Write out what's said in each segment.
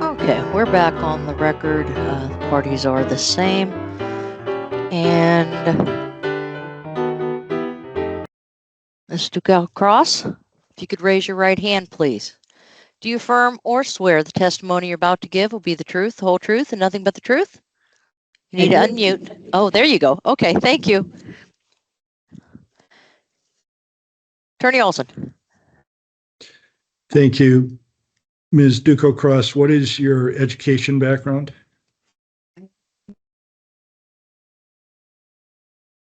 Okay, we're back on the record. The parties are the same. And Ms. Duchow-Cross, if you could raise your right hand, please. Do you affirm or swear the testimony you're about to give will be the truth, the whole truth, and nothing but the truth? You need to unmute. Oh, there you go. Okay, thank you. Attorney Olson. Thank you. Ms. Duchow-Cross, what is your education background?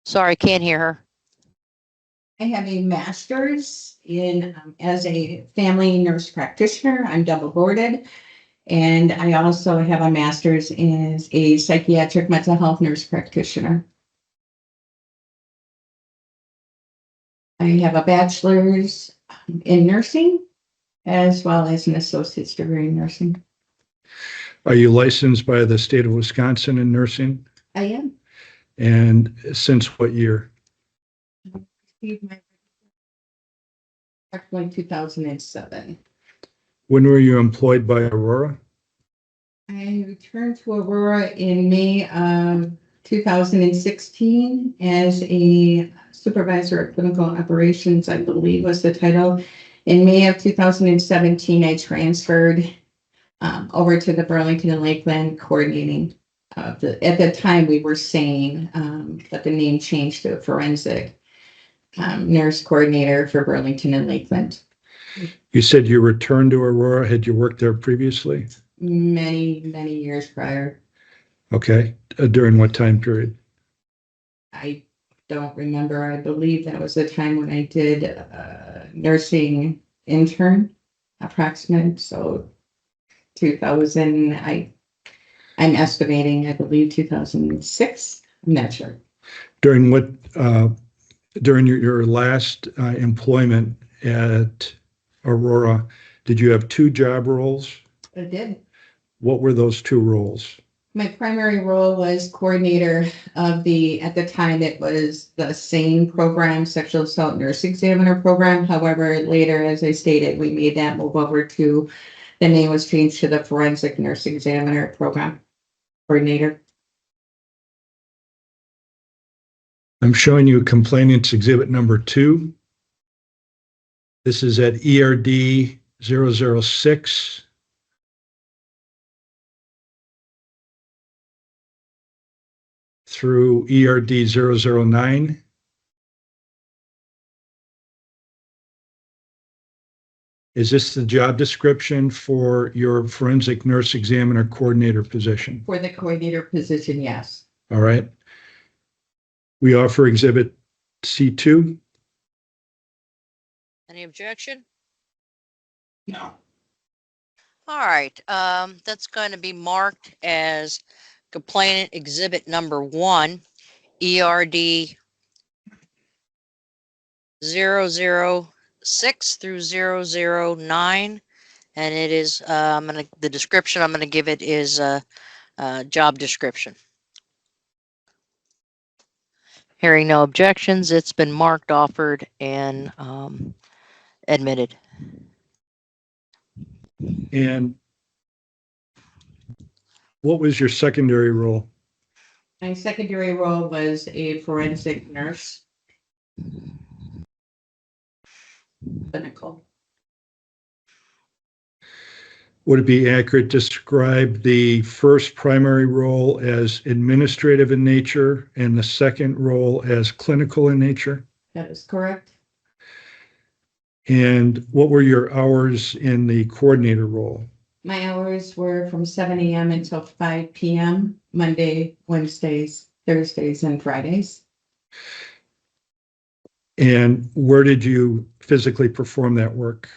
Sorry, can't hear her. I have a master's in as a family nurse practitioner. I'm double boarded. And I also have a master's as a psychiatric mental health nurse practitioner. I have a bachelor's in nursing as well as an associate's degree in nursing. Are you licensed by the state of Wisconsin in nursing? I am. And since what year? Actually, 2007. When were you employed by Aurora? I returned to Aurora in May of 2016 as a supervisor of clinical operations, I believe was the title. In May of 2017, I transferred over to the Burlington and Lakeland coordinating. At the time, we were saying that the name changed to forensic nurse coordinator for Burlington and Lakeland. You said you returned to Aurora. Had you worked there previously? Many years prior. Okay. During what time period? I don't remember. I believe that was the time when I did nursing intern approximate. So 2000, I'm estimating, I believe 2006. I'm not sure. During what, during your last employment at Aurora, did you have two job roles? I did. What were those two roles? My primary role was coordinator of at the time it was the SANE program, sexual assault nurse examiner program. However, later, as I stated, we made that move over to, the name was changed to the forensic nurse examiner program coordinator. I'm showing you complainant's exhibit number 2. This is at ERD 006. Through ERD 009. Is this the job description for your forensic nurse examiner coordinator position? For the coordinator position, yes. All right. We offer exhibit C2. Any objection? No. All right. That's going to be marked as complainant exhibit number 1, ERD 006 through 009. And it is, the description I'm going to give it is job description. Hearing no objections, it's been marked, offered, and admitted. And what was your secondary role? My secondary role was a forensic nurse. Clinical. Would it be accurate to describe the first primary role as administrative in nature and the second role as clinical in nature? That is correct. And what were your hours in the coordinator role? My hours were from 7 a.m. until 5 p.m. Monday, Wednesdays, Thursdays, and Fridays. And where did you physically perform that work?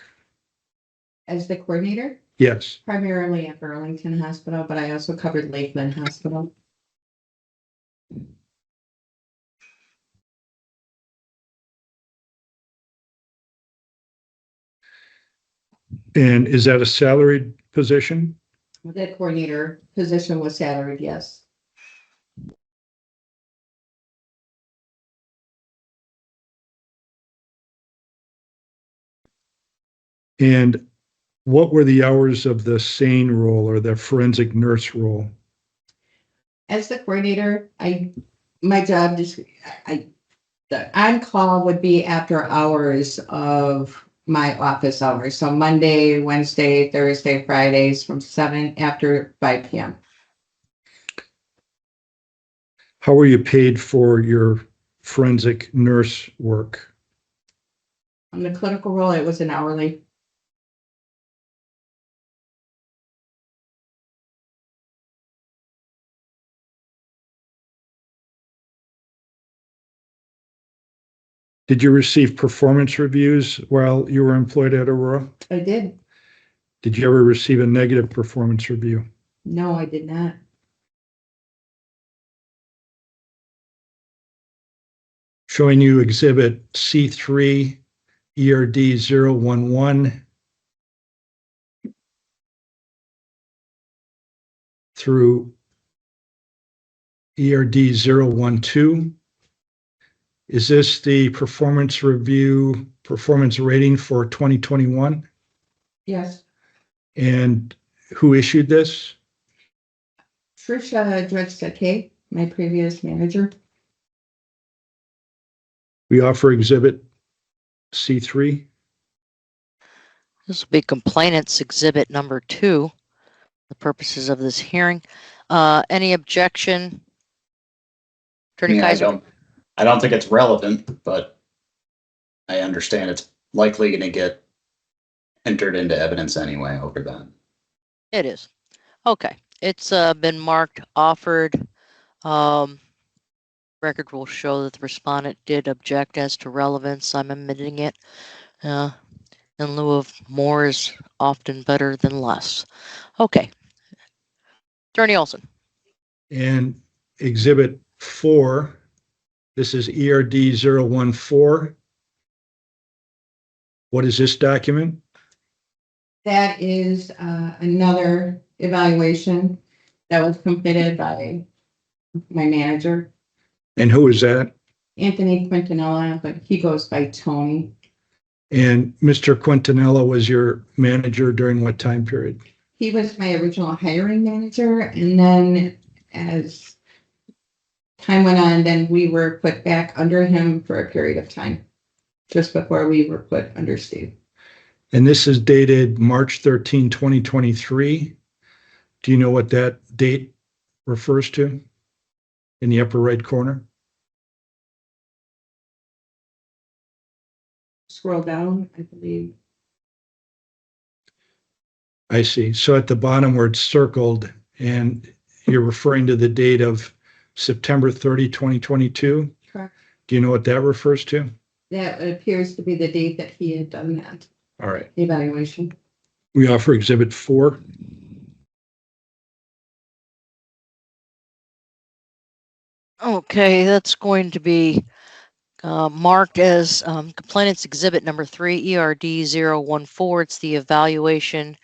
As the coordinator, Yes. primarily at Burlington Hospital, but I also covered Lakeland Hospital. And is that a salaried position? The coordinator position was salaried, yes. And what were the hours of the SANE role or the forensic nurse role? As the coordinator, my job just, the on-call would be after hours of my office hours. So Monday, Wednesday, Thursday, Fridays from 7 after 5 p.m. How were you paid for your forensic nurse work? On the clinical role, it was an hourly. Did you receive performance reviews while you were employed at Aurora? I did. Did you ever receive a negative performance review? No, I did not. Showing you exhibit C3 ERD 011 through ERD 012. Is this the performance review, performance rating for 2021? Yes. And who issued this? Trisha Dredge, my previous manager. We offer exhibit C3. This will be complainant's exhibit number 2, the purposes of this hearing. Any objection? Attorney Kaiser? I don't think it's relevant, but I understand it's likely going to get entered into evidence anyway over that. It is. Okay. It's been marked offered. Record will show that the respondent did object as to relevance. I'm omitting it. In lieu of more is often better than less. Okay. Attorney Olson. And exhibit 4, this is ERD 014. What is this document? That is another evaluation that was completed by my manager, And who is that? Anthony Quintanilla, but he goes by Tony. And Mr. Quintanilla was your manager during what time period? He was my original hiring manager, and then as time went on, then we were put back under him for a period of time, just before we were put under Steve. And this is dated March 13, 2023. Do you know what that date refers to in the upper right corner? Scroll down, I believe. I see. So at the bottom where it's circled and you're referring to the date of September 30, 2022. Correct. Do you know what that refers to? That appears to be the date that he had done that All right. evaluation. We offer exhibit 4. Okay, that's going to be marked as complainant's exhibit number 3, ERD 014. It's the evaluation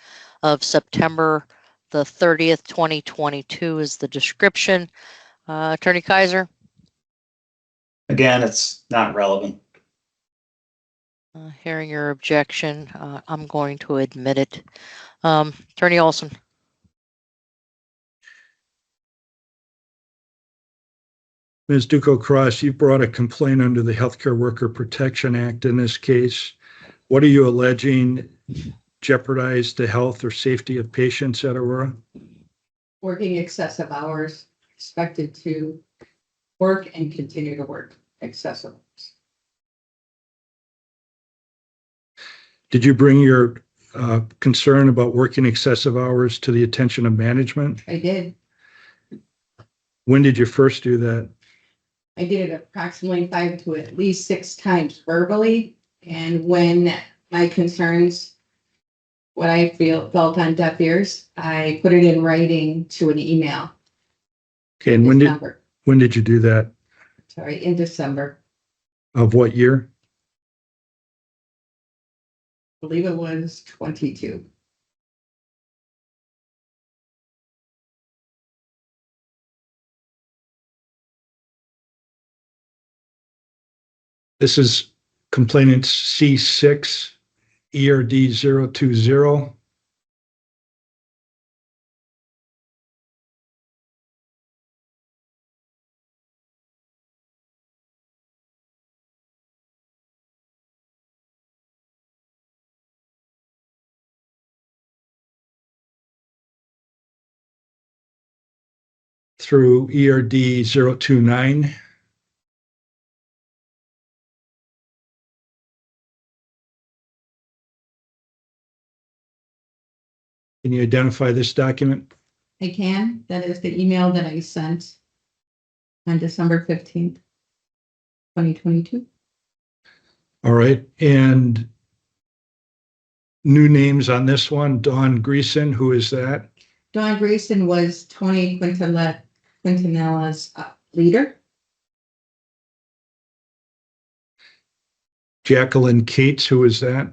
of September the 30th, 2022 is the description. Attorney Kaiser? Again, it's not relevant. Hearing your objection, I'm going to admit it. Attorney Olson? Ms. Duchow-Cross, you brought a complaint under the Healthcare Worker Protection Act in this case. What are you alleging jeopardized the health or safety of patients at Aurora? Working excessive hours, expected to work and continue to work excessive hours. Did you bring your concern about working excessive hours to the attention of management? I did. When did you first do that? I did it approximately 5 to at least 6 times verbally. And when my concerns, what I felt on deaf ears, I put it in writing to an email. Okay, and December. when did you do that? Sorry, in December. Of what year? I believe it was 22. This is complainant C6 ERD 020, through ERD 029, can you identify this document? I can. That is the email that I sent on December 15th, 2022. All right, and new names on this one, Dawn Greason, who is that? Dawn Grayson was Tony Quintanella's leader. Jacqueline Cates, who is that?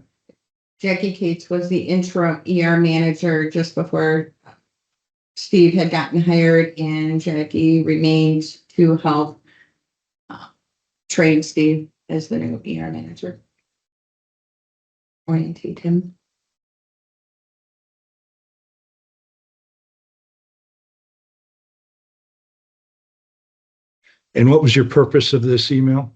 Jackie Cates was the interim ER manager just before Steve had gotten hired, and Jackie remained to help train Steve as the new ER manager. Orientate him. And what was your purpose of this email?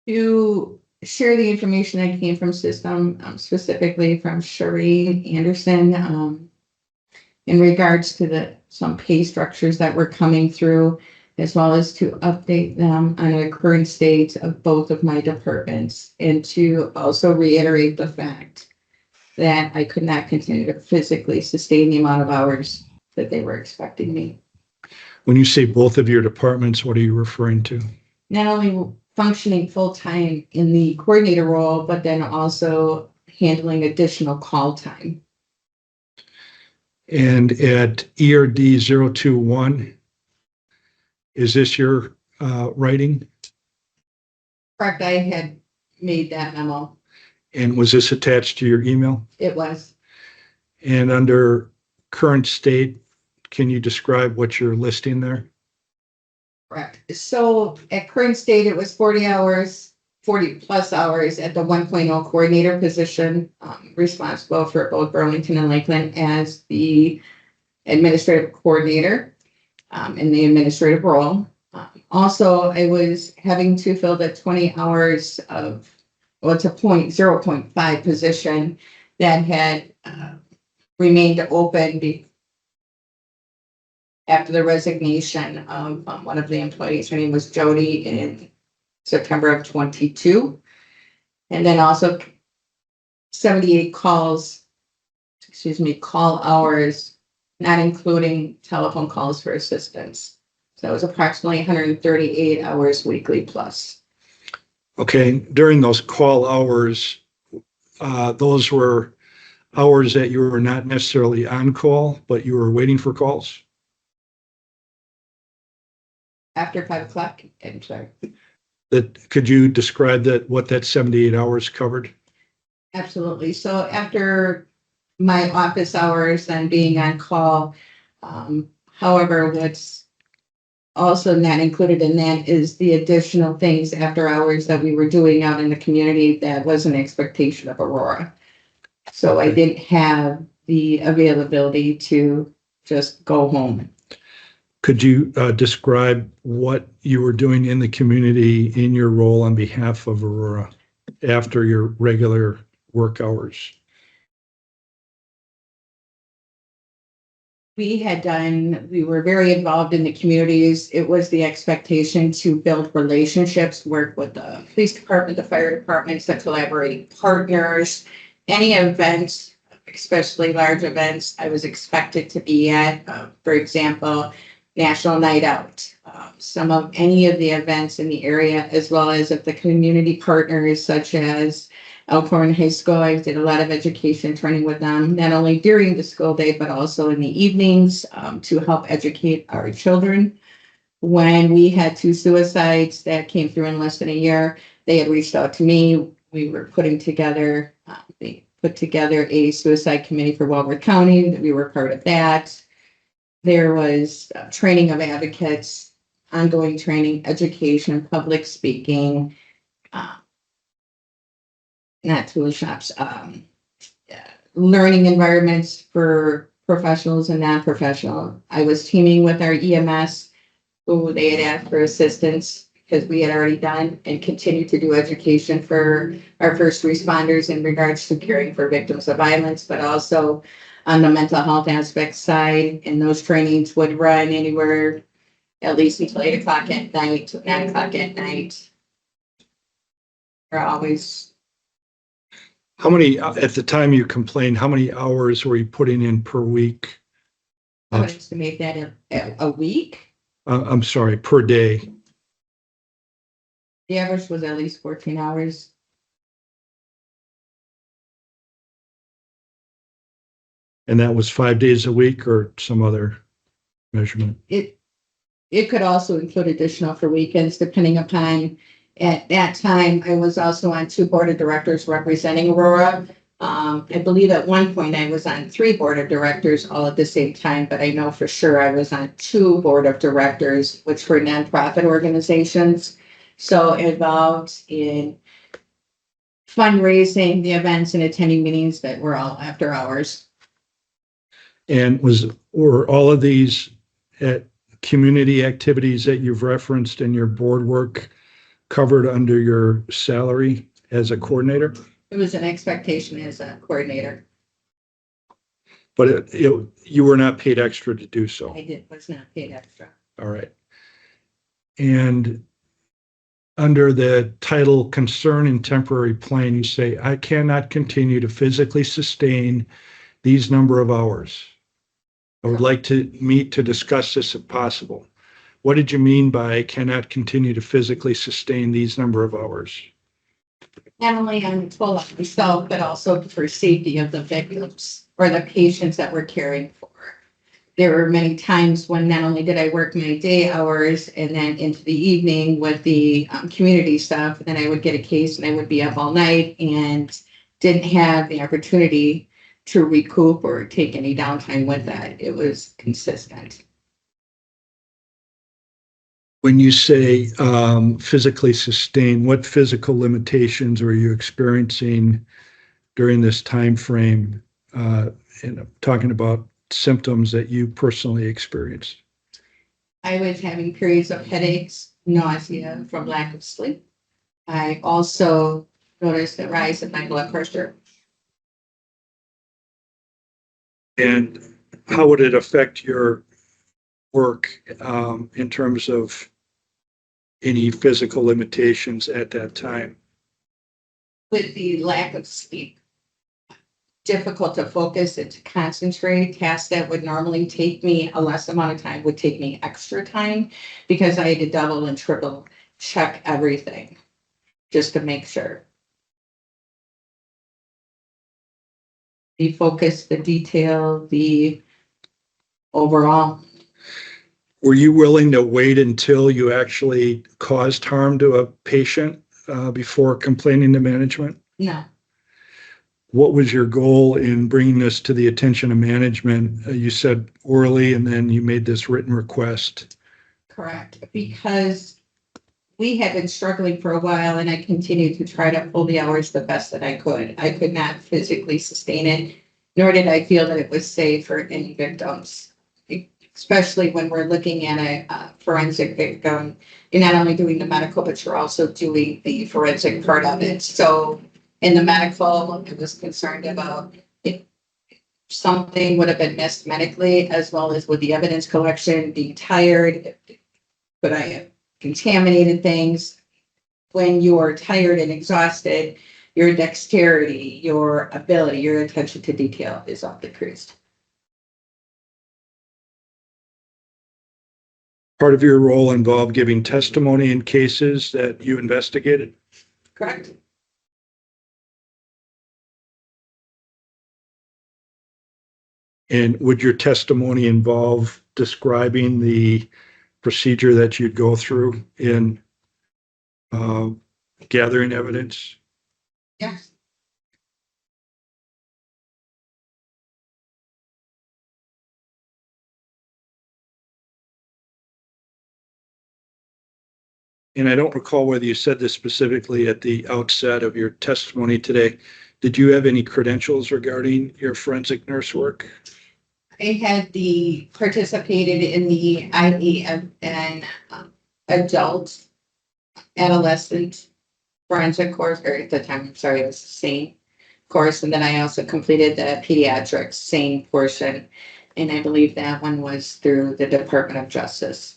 To share the information that came from system, specifically from Sheree Anderson, in regards to some pay structures that were coming through, as well as to update them on the current state of both of my departments, and to also reiterate the fact that I could not continue to physically sustain the amount of hours that they were expecting me. When you say both of your departments, what are you referring to? Not only functioning full-time in the coordinator role, but then also handling additional call time. And at ERD 021, is this your writing? Correct, I had made that memo. And was this attached to your email? It was. And under current state, can you describe what you're listing there? Correct. So at current state, it was 40 hours, 40 plus hours at the 1.0 coordinator position, responsible for both Burlington and Lakeland as the administrative coordinator in the administrative role. Also, I was having to fill the 20 hours of, well, it's a 0.5 position that had remained open after the resignation of one of the employees. Her name was Jody in September of 22. And then also 78 call hours, not including telephone calls for assistance. So it was approximately 138 hours weekly plus. Okay, during those call hours, those were hours that you were not necessarily on call, but you were waiting for calls? After 5 o'clock, I'm sorry. Could you describe what that 78 hours covered? Absolutely. So after my office hours and being on call, however, what's also not included in that is the additional things after hours that we were doing out in the community that was an expectation of Aurora. So I didn't have the availability to just go home. Could you describe what you were doing in the community in your role on behalf of Aurora after your regular work hours? We were very involved in the communities. It was the expectation to build relationships, work with the police department, the fire departments, the collaborating partners, any events, especially large events I was expected to be at. For example, National Night Out, any of the events in the area, as well as of the community partners such as Elkhorn High School. I did a lot of education training with them, not only during the school day, but also in the evenings to help educate our children. When we had 2 suicides that came through in less than a year, they had reached out to me. We were putting together, they put together a suicide committee for Walworth County. We were part of that. There was training of advocates, ongoing training, education, public speaking, not tool shops, learning environments for professionals and non-professional. I was teaming with our EMS, who they had asked for assistance because we had already done and continued to do education for our first responders in regards to caring for victims of violence, but also on the mental health aspect side. And those trainings would run anywhere at least until 8 o'clock at night, 9 o'clock at night. We're always, How many, at the time you complained, how many hours were you putting in per week? I would estimate that a week. I'm sorry, per day. The average was at least 14 hours. And that was 5 days a week or some other measurement? It could also include additional for weekends, depending upon, at that time, I was also on 2 board of directors representing Aurora. I believe at one point I was on 3 board of directors all at the same time, but I know for sure I was on 2 board of directors, which were nonprofit organizations. So involved in fundraising, the events and attending meetings that were all after hours. And were all of these at community activities that you've referenced in your board work covered under your salary as a coordinator? It was an expectation as a coordinator. But you were not paid extra to do so. Was not paid extra. All right. And under the title concern and temporary plan, you say, I cannot continue to physically sustain these number of hours. I would like to meet to discuss this if possible. What did you mean by cannot continue to physically sustain these number of hours? Not only on toll of myself, but also for safety of the victims or the patients that we're caring for. There were many times when not only did I work my day hours and then into the evening with the community stuff, then I would get a case and I would be up all night and didn't have the opportunity to recoup or take any downtime with that. It was consistent. When you say physically sustain, what physical limitations were you experiencing during this time frame? And I'm talking about symptoms that you personally experienced. I was having periods of headaches, nausea from lack of sleep. I also noticed a rise in my blood pressure. And how would it affect your work in terms of any physical limitations at that time? With the lack of sleep, difficult to focus and to concentrate. Tasks that would normally take me a less amount of time would take me extra time because I had to double and triple check everything just to make sure. The focus, the detail, the overall. Were you willing to wait until you actually caused harm to a patient before complaining to management? No. What was your goal in bringing this to the attention of management? You said orally, and then you made this written request. Correct, because we had been struggling for a while and I continued to try to pull the hours the best that I could. I could not physically sustain it, nor did I feel that it was safe for any victims, especially when we're looking at a forensic victim. You're not only doing the medical, but you're also doing the forensic part of it. So in the medical, I was concerned about if something would have been missed medically, as well as with the evidence collection, being tired. Could I have contaminated things? When you're tired and exhausted, your dexterity, your ability, your attention to detail is off the decreased. Part of your role involved giving testimony in cases that you investigated? Correct. And would your testimony involve describing the procedure that you'd go through in gathering evidence? Yes. and I don't recall whether you said this specifically at the outset of your testimony today, did you have any credentials regarding your forensic nurse work? I had participated in the IEF and adult adolescent forensic course, or at the time, I'm sorry, it was the same course. And then I also completed the pediatrics same portion. And I believe that one was through the Department of Justice.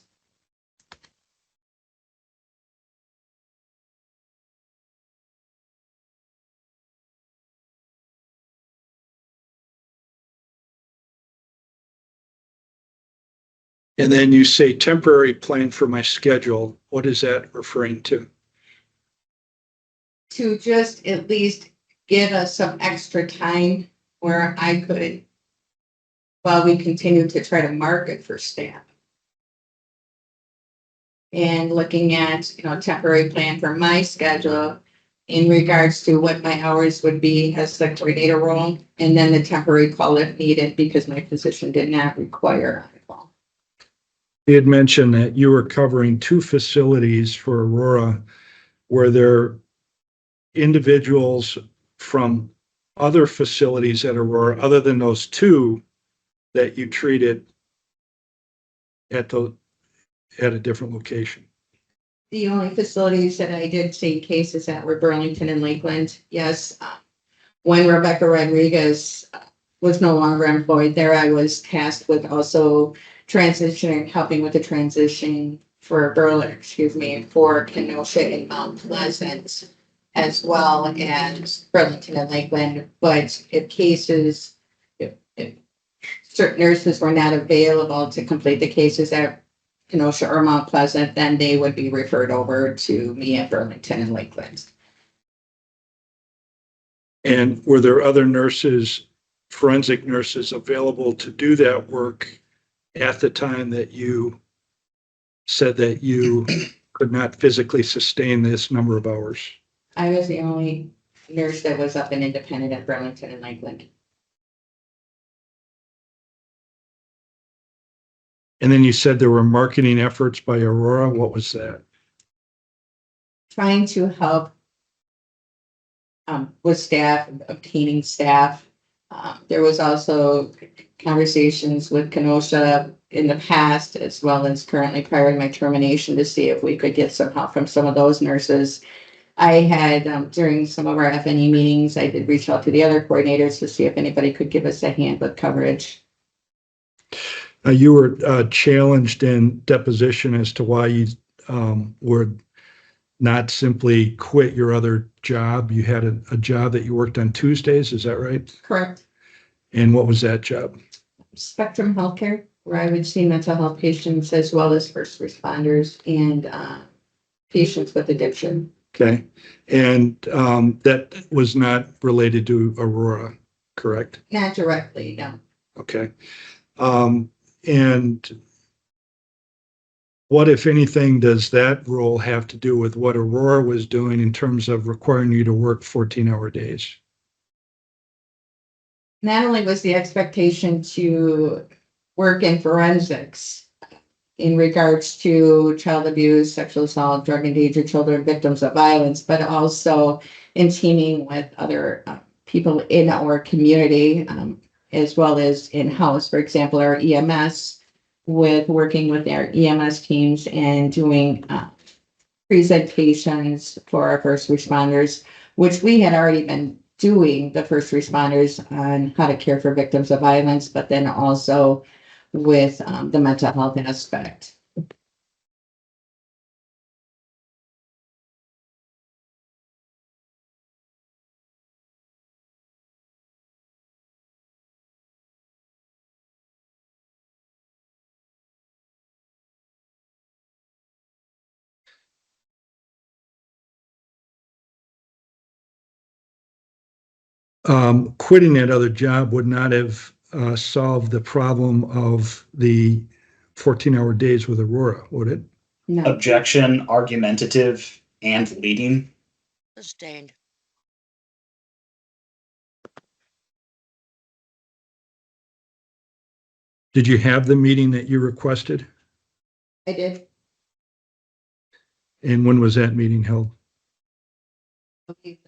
And then you say temporary plan for my schedule. What is that referring to? To just at least give us some extra time where I could, while we continue to try to market for staff. And looking at, temporary plan for my schedule in regards to what my hours would be as the coordinator role, and then the temporary call if needed because my position did not require on call. You had mentioned that you were covering 2 facilities for Aurora. Were there individuals from other facilities at Aurora, other than those 2 that you treated at a different location? The only facilities that I did see cases at were Burlington and Lakeland. Yes. When Rebecca Rodriguez was no longer employed there, I was tasked with also helping with the transition for for Kenosha and Mount Pleasant, as well as Burlington and Lakeland. But if certain nurses were not available to complete the cases at Kenosha or Mount Pleasant, then they would be referred over to me at Burlington and Lakeland. And were there other nurses, forensic nurses, available to do that work at the time that you said that you could not physically sustain this number of hours? I was the only nurse that was up and independent at Burlington and Lakeland. And then you said there were marketing efforts by Aurora. What was that? Trying to help with staff, obtaining staff. There was also conversations with Kenosha in the past, as well as currently prior to my termination, to see if we could get some help from some of those nurses. I had, during some of our FNE meetings, I did reach out to the other coordinators to see if anybody could give us a hand with coverage. You were challenged in deposition as to why you would not simply quit your other job. You had a job that you worked on Tuesdays, is that right? Correct. And what was that job? Spectrum Healthcare, where I would see mental health patients as well as first responders and patients with addiction. Okay. And that was not related to Aurora, correct? Not directly, no. Okay. And what, if anything, does that role have to do with what Aurora was doing in terms of requiring you to work 14-hour days? Not only was the expectation to work in forensics in regards to child abuse, sexual assault, drug endangered children, victims of violence, but also in teaming with other people in our community, as well as in-house. For example, our EMS, with working with our EMS teams and doing presentations for our first responders, which we had already been doing, the first responders, on how to care for victims of violence, but then also with the mental health aspect. Quitting that other job would not have solved the problem of the 14-hour days with Aurora, would it? No, Objection, argumentative, and leading. Sustained. Did you have the meeting that you requested? I did. And when was that meeting held? Okay.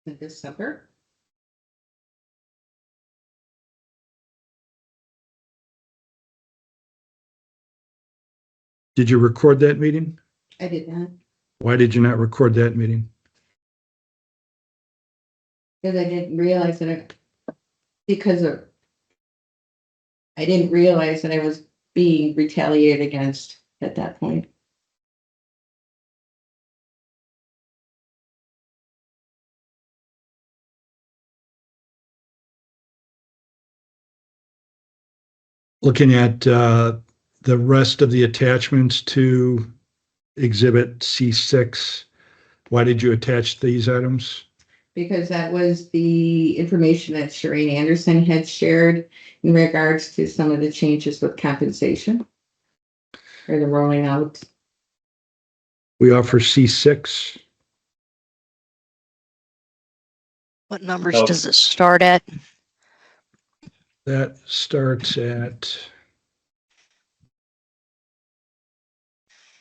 In December. Did you record that meeting? I did not, Why did you not record that meeting? because I didn't realize that I didn't realize that I was being retaliated against at that point. Looking at the rest of the attachments to Exhibit C6, why did you attach these items? Because that was the information that Shireen Anderson had shared in regards to some of the changes with compensation. Or the rolling out. We offer C6. What numbers Oh. does it start at? That starts at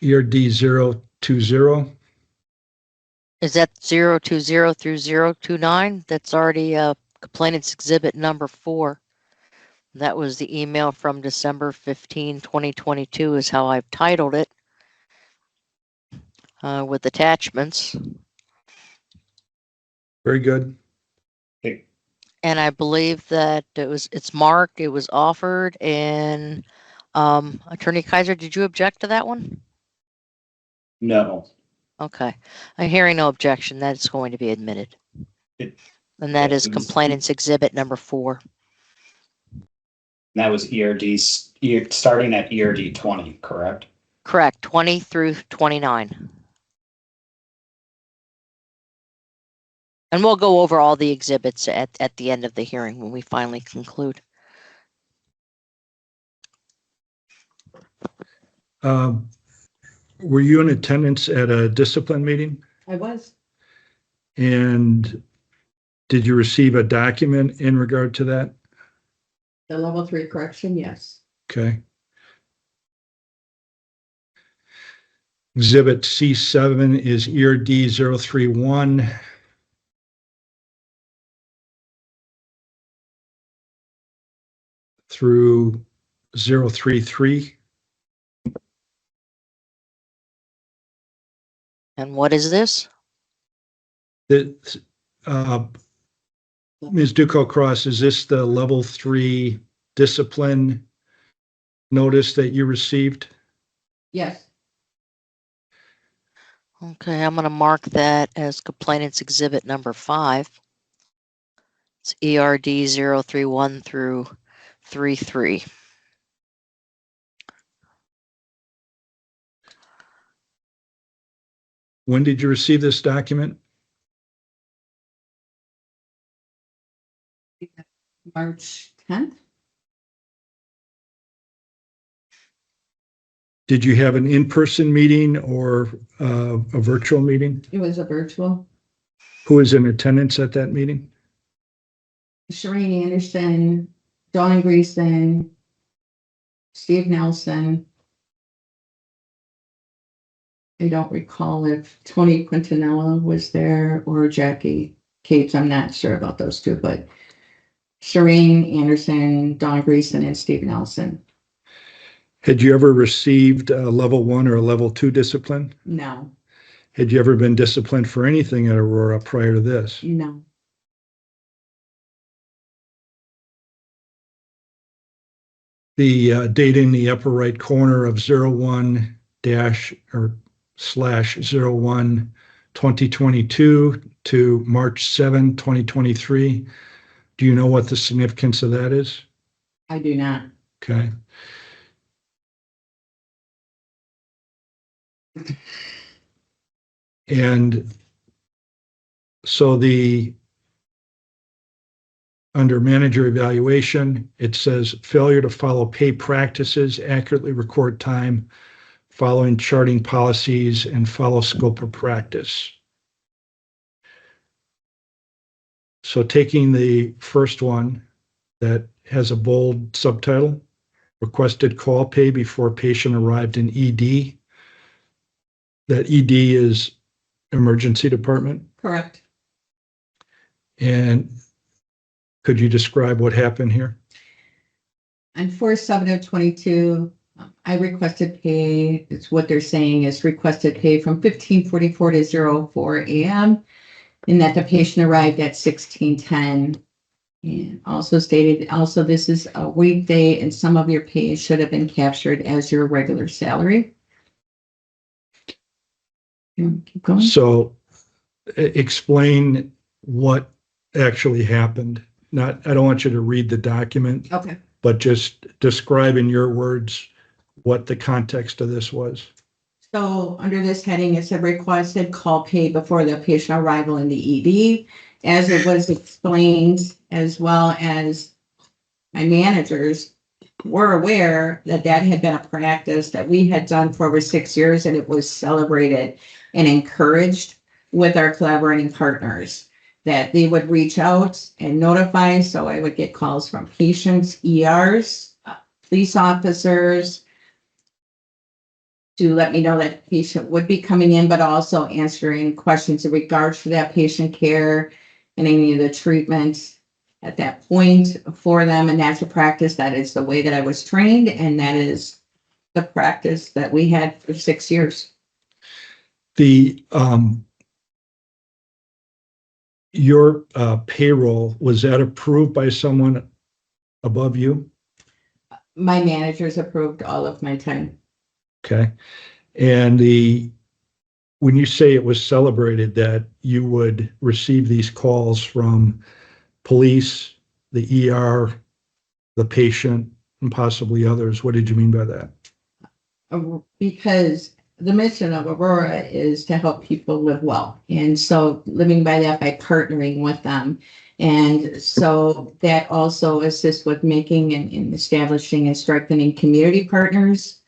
ERD 020. Is that 020 through 029? That's already complainant's exhibit number 4. That was the email from December 15, 2022 is how I've titled it with attachments. Very good. And I believe that it's marked, it was offered, and Attorney Kaiser, did you object to that one? No. Okay. I'm hearing no objection. That is going to be admitted. It- And that yes, is it was- complainant's exhibit number 4. That was starting at ERD 20, correct? Correct. 20 through 29. And we'll go over all the exhibits at the end of the hearing when we finally conclude. Were you in attendance at a discipline meeting? I was. And did you receive a document in regard to that? The level 3 correction, yes. Okay. Exhibit C7 is ERD 031. Through 033. And what is this? That, Ms. Duchow-Cross, is this the level 3 discipline notice that you received? Yes. Okay, I'm going to mark that as complainant's exhibit number 5. It's ERD 031 through 33. When did you receive this document? March 10th. Did you have an in-person meeting or a virtual meeting? It was a virtual. Who was in attendance at that meeting? Shireen Anderson, Dawn Greason, Steve Nelson. I don't recall if Tony Quintanilla was there or Jackie Cates. I'm not sure about those two, but Shireen Anderson, Dawn Greason, and Steve Nelson. Had you ever received a level 1 or a level 2 discipline? No, Had you ever been disciplined for anything at Aurora prior to this? no. The date in the upper right corner of 01 dash or slash 01 2022 to March 7 2023. Do you know what the significance of that is? I do not. Okay. And so under manager evaluation, it says failure to follow pay practices, accurately record time, following charting policies, and follow scope of practice. So taking the first one that has a bold subtitle, requested call pay before patient arrived in ED. That ED is emergency department. Correct. And could you describe what happened here? On 4/7/22, I requested pay, it's what they're saying is requested pay from 15:44 to 04 AM. And that the patient arrived at 16:10. And also stated, also this is a weekday and some of your pay should have been captured as your regular salary. You want to keep going? So explain what actually happened. Not, I don't want you to read the document, Okay. but just describe in your words what the context of this was. So under this heading, it said requested call pay before the patient arrival in the ED. As it was explained, as well as my managers were aware that that had been a practice that we had done for over 6 years, and it was celebrated and encouraged with our collaborating partners, that they would reach out and notify. So I would get calls from patients, ERs, police officers, to let me know that the patient would be coming in, but also answering questions in regards to that patient care and any of the treatment at that point for them. And that's a practice, that is the way that I was trained, and that is the practice that we had for 6 years. The your payroll, was that approved by someone above you? My managers approved all of my time. Okay. And when you say it was celebrated that you would receive these calls from police, the ER, the patient, and possibly others, what did you mean by that? Because the mission of Aurora is to help people live well. And so living by that, by partnering with them. And so that also assists with making and establishing and strengthening community partners,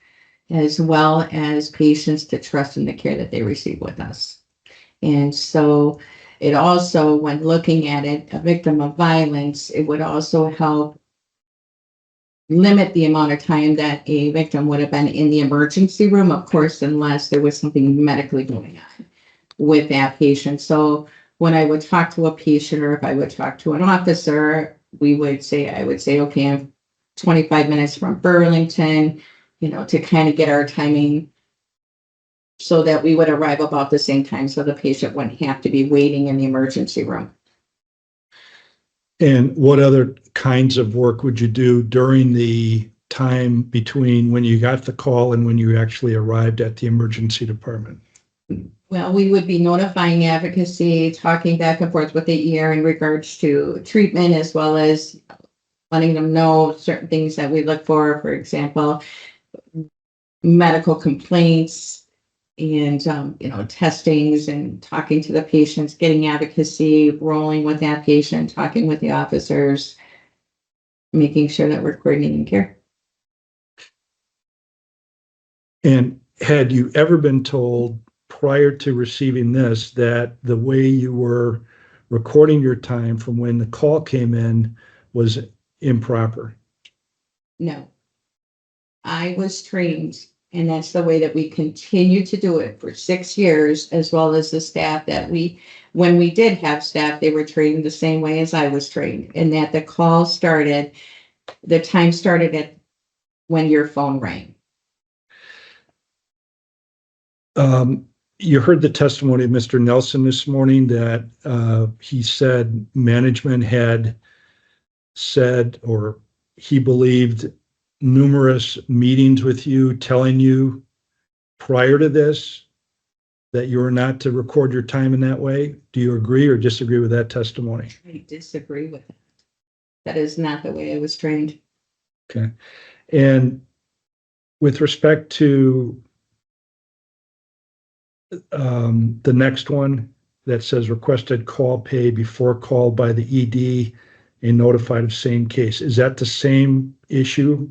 as well as patients to trust in the care that they receive with us. And so it also, when looking at it, a victim of violence, it would also help limit the amount of time that a victim would have been in the emergency room, of course, unless there was something medically going on with that patient. So when I would talk to a patient, or if I would talk to an officer, I would say, okay, I'm 25 minutes from Burlington, to kind of get our timing so that we would arrive about the same time, so the patient wouldn't have to be waiting in the emergency room. And what other kinds of work would you do during the time between when you got the call and when you actually arrived at the emergency department? Well, we would be notifying advocacy, talking back and forth with the ER in regards to treatment, as well as letting them know certain things that we look for example, medical complaints and, testings, and talking to the patients, getting advocacy, rolling with that patient, talking with the officers, making sure that we're coordinating care. And had you ever been told prior to receiving this that the way you were recording your time from when the call came in was improper? No. I was trained, and that's the way that we continue to do it for 6 years, as well as the staff that when we did have staff, they were trained the same way as I was trained, and that the call started, the time started at when your phone rang. You heard the testimony of Mr. Nelson this morning that he said management had said, or he believed, numerous meetings with you telling you prior to this that you were not to record your time in that way. Do you agree or disagree with that testimony? I disagree with it. That is not the way I was trained. Okay. And with respect to the next one that says requested call pay before called by the ED and notified of same case, is that the same issue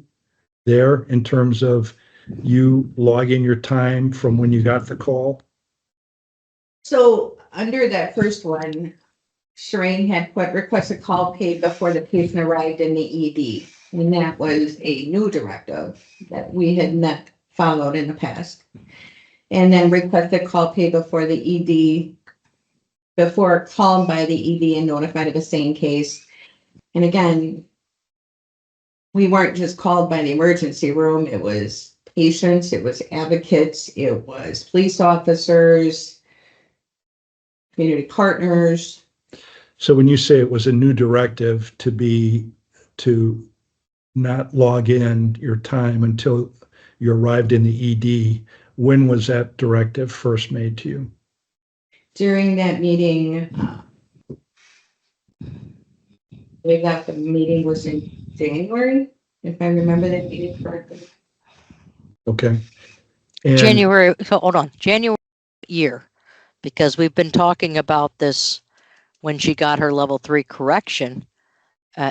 there in terms of you logging your time from when you got the call? So under that first one, Shireen had put requested call paid before the patient arrived in the ED. And that was a new directive that we had not followed in the past. and then requested call pay before the ED, before called by the ED and notified of the same case. And again, we weren't just called by the emergency room, it was patients, it was advocates, it was police officers, community partners. So when you say it was a new directive to not log in your time until you arrived in the ED, when was that directive first made to you? During that meeting, I believe that the meeting was in January, if I remember that meeting correctly. Okay. And January, so hold on, January year, because we've been talking about this when she got her level 3 correction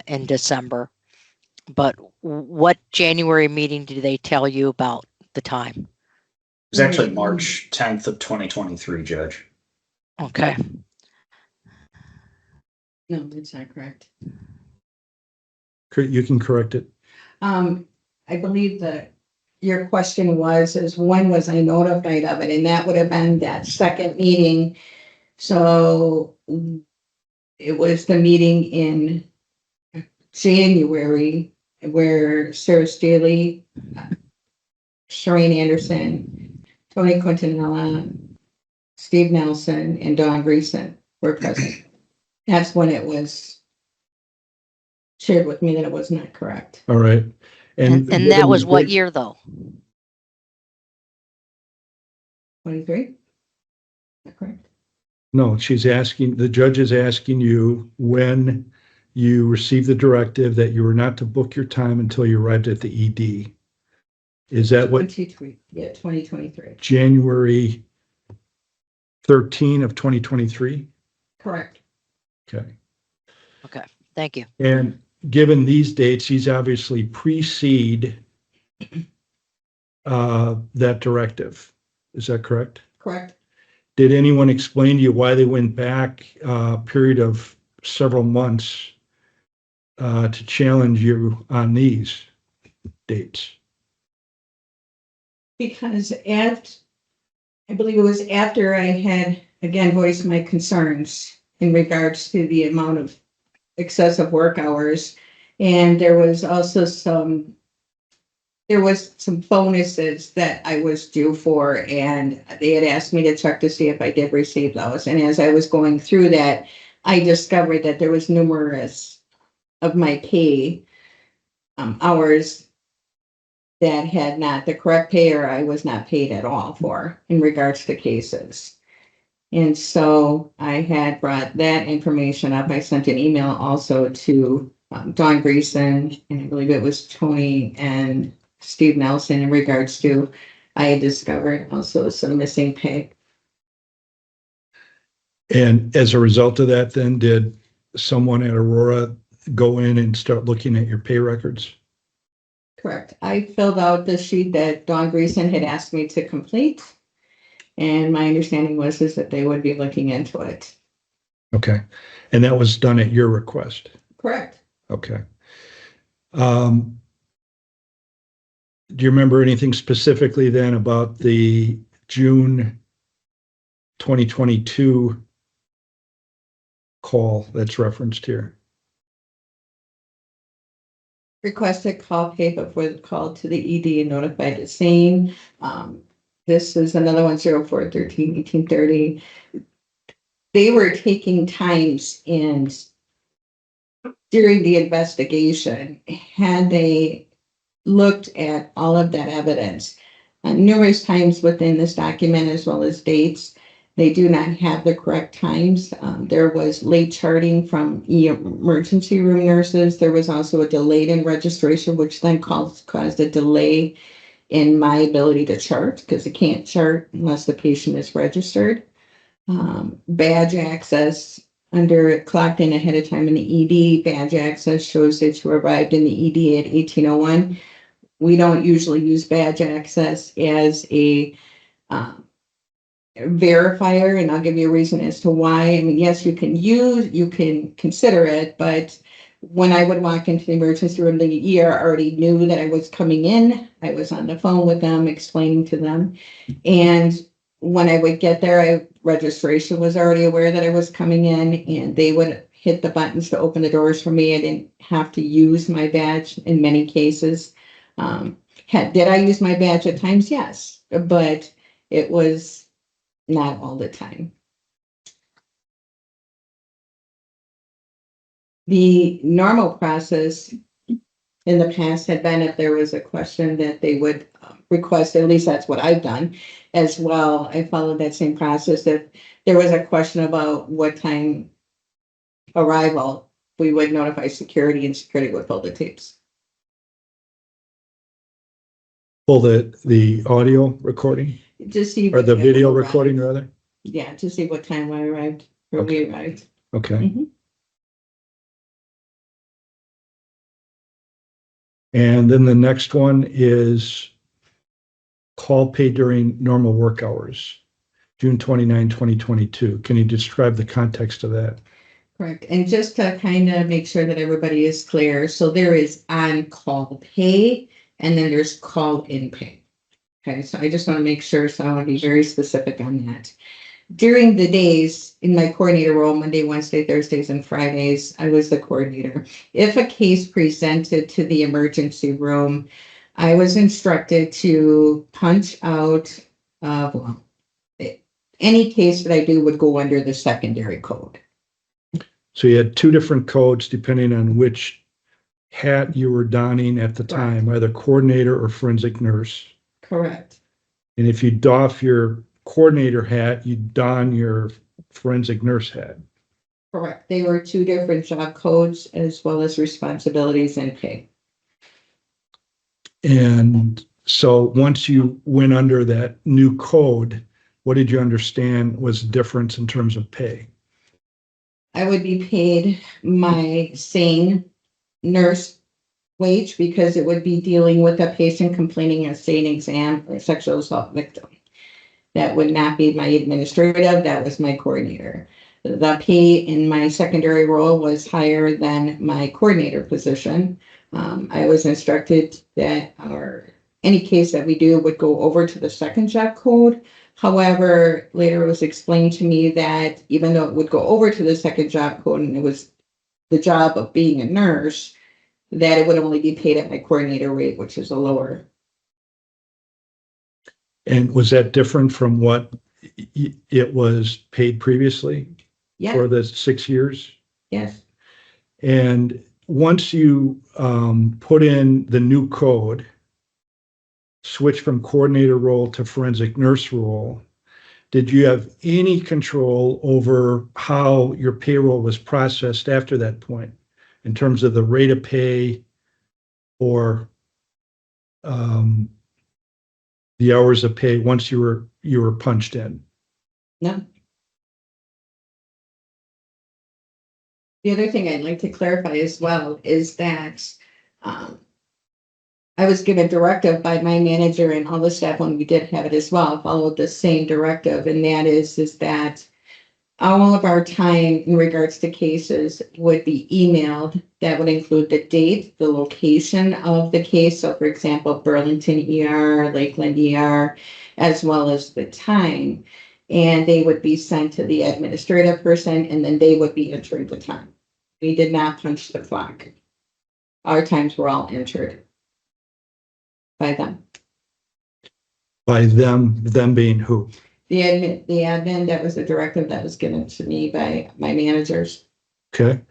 in December. But what January meeting did they tell you about the time? It was actually March 10th of 2023, Judge. Okay. No, that's not correct. you can correct it. I believe that your question is when was I notified of it? And that would have been that second meeting. So it was the meeting in January where Sarah Staley, Shireen Anderson, Tony Quintanilla, Steve Nelson, and Don Greason were present. That's when it was shared with me that it was not correct. All right. And that was what year, though? 23? Is that correct? No, the judge is asking you when you received the directive that you were not to book your time until you arrived at the ED. Is that what? 2023. January 13 of 2023? Correct. Okay. Okay, thank you. And given these dates, these obviously precede that directive. Is that correct? Correct. Did anyone explain to you why they went back a period of several months to challenge you on these dates? Because I believe it was after I had again voiced my concerns in regards to the amount of excessive work hours. And there was also some bonuses that I was due for, and they had asked me to check to see if I did receive those. And as I was going through that, I discovered that there was numerous of my pay hours that had not the correct pay, or I was not paid at all for in regards to cases. And so I had brought that information up. I sent an email also to Don Greason, and I believe it was Tony and Steve Nelson in regards to, I had discovered also some missing pay. And as a result of that, then did someone at Aurora go in and start looking at your pay records? Correct. I filled out the sheet that Don Greason had asked me to complete. And my understanding was that they would be looking into it. Okay. And that was done at your request? Correct. Okay. Do you remember anything specifically then about the June 2022 call that's referenced here? Requested call pay before the call to the ED and notified the same. This is another one, 04/13/1830. They were taking times and during the investigation, had they looked at all of that evidence numerous times within this document as well as dates, they do not have the correct times. There was late charting from emergency room nurses. There was also a delay in registration, which then caused a delay in my ability to chart, because it can't chart unless the patient is registered. Badge access, under clocked in ahead of time in the ED, badge access shows that you arrived in the ED at 1801. We don't usually use badge access as a verifier, and I'll give you a reason as to why. I mean, yes, you can consider it, but when I would walk into the emergency room, the ER already knew that I was coming in. I was on the phone with them, explaining to them. And when I would get there, registration was already aware that I was coming in, and they would hit the buttons to open the doors for me. I didn't have to use my badge in many cases. Did I use my badge at times? Yes, but it was not all the time. The normal process in the past had been, if there was a question that they would request, at least that's what I've done as well. I followed that same process. If there was a question about what time arrival, we would notify security, and security would pull the tapes. Pull the audio recording To see or what the time video we arrived. recording rather? Yeah, to see what time I arrived or Okay. we arrived. Okay. Mhm. And then the next one is call paid during normal work hours, June 29, 2022. Can you describe the context of that? Correct. And just to kind of make sure that everybody is clear, so there is on-call pay and then there's call-in pay. Okay, so I just want to make sure, so I want to be very specific on that. During the days in my coordinator role, Monday, Wednesday, Thursdays, and Fridays, I was the coordinator. If a case presented to the emergency room, I was instructed to punch out, any case that I do would go under the secondary code. So you had two different codes depending on which hat you were donning at the time, either coordinator or forensic nurse. Correct. And if you doff your coordinator hat, you don your forensic nurse hat. Correct. They were two different job codes as well as responsibilities and pay. And so once you went under that new code, what did you understand was the difference in terms of pay? I would be paid my sane nurse wage because it would be dealing with a patient complaining of sane exam or sexual assault victim. That would not be my administrative, that was my coordinator. The pay in my secondary role was higher than my coordinator position. I was instructed that any case that we do would go over to the second job code. However, later it was explained to me that even though it would go over to the second job code and it was the job of being a nurse, that it would only be paid at my coordinator rate, which is a lower. And was that different from what it was paid previously Yeah, for the 6 years? yes, And once you put in the new code, switch from coordinator role to forensic nurse role, did you have any control over how your payroll was processed after that point in terms of the rate of pay or the hours of pay once you were punched in? no. The other thing I'd like to clarify as well is that I was given directive by my manager and all the staff when we did have it as well, followed the same directive, and that is that all of our time in regards to cases would be emailed. That would include the date, the location of the case. So for example, Burlington ER, Lakeland ER, as well as the time. And they would be sent to the administrative person and then they would be entering the time. We did not punch the clock. Our times were all entered by them. By them being who? The admin, that was a directive that was given to me by my managers. Okay.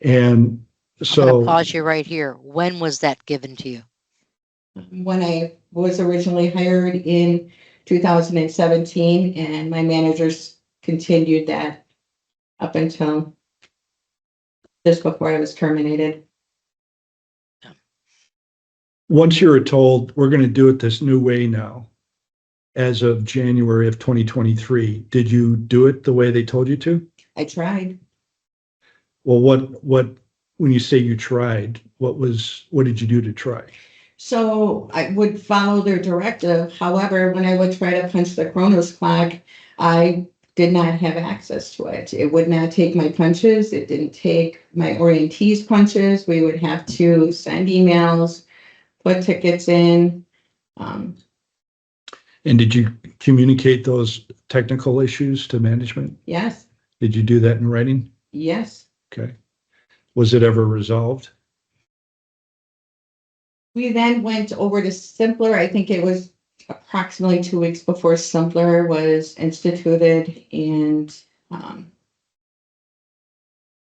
And I'm going so to pause you right here. When was that given to you? When I was originally hired in 2017, and my managers continued that up until just before I was terminated. once you were told we're going to do it this new way now, as of January of 2023, did you do it the way they told you to? I tried. Well, when you say you tried, what did you do to try? So I would follow their directive. However, when I would try to punch the Kronos clock, I did not have access to it. It would not take my punches. It didn't take my orientees punches. We would have to send emails, put tickets in. And did you communicate those technical issues to management? Yes, Did you do that in writing? yes. Okay. Was it ever resolved? We then went over to Simpler. I think it was approximately 2 weeks before Simpler was instituted. And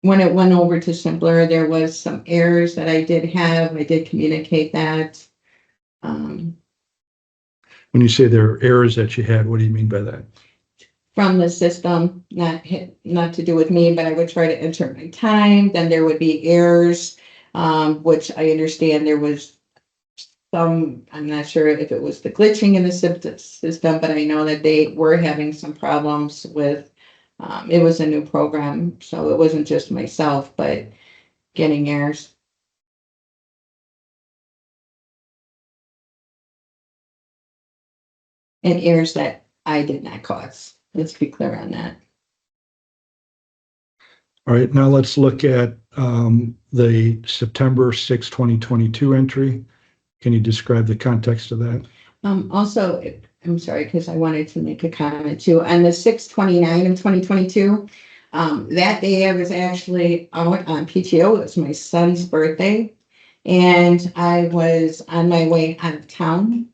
when it went over to Simpler, there was some errors that I did have. I did communicate that. When you say there are errors that you had, what do you mean by that? From the system, not to do with me, but I would try to enter my time. Then there would be errors, which I understand there was some, I'm not sure if it was the glitching in the system, but I know that they were having some problems with, it was a new program, so it wasn't just myself, but getting errors. And errors that I did not cause. Let's be clear on that. All right, now let's look at the September 6, 2022 entry. Can you describe the context of that? Also, I'm sorry, because I wanted to make a comment too. On the 6/29 of 2022, that day I was actually out on PTO. It was my son's birthday, and I was on my way out of town.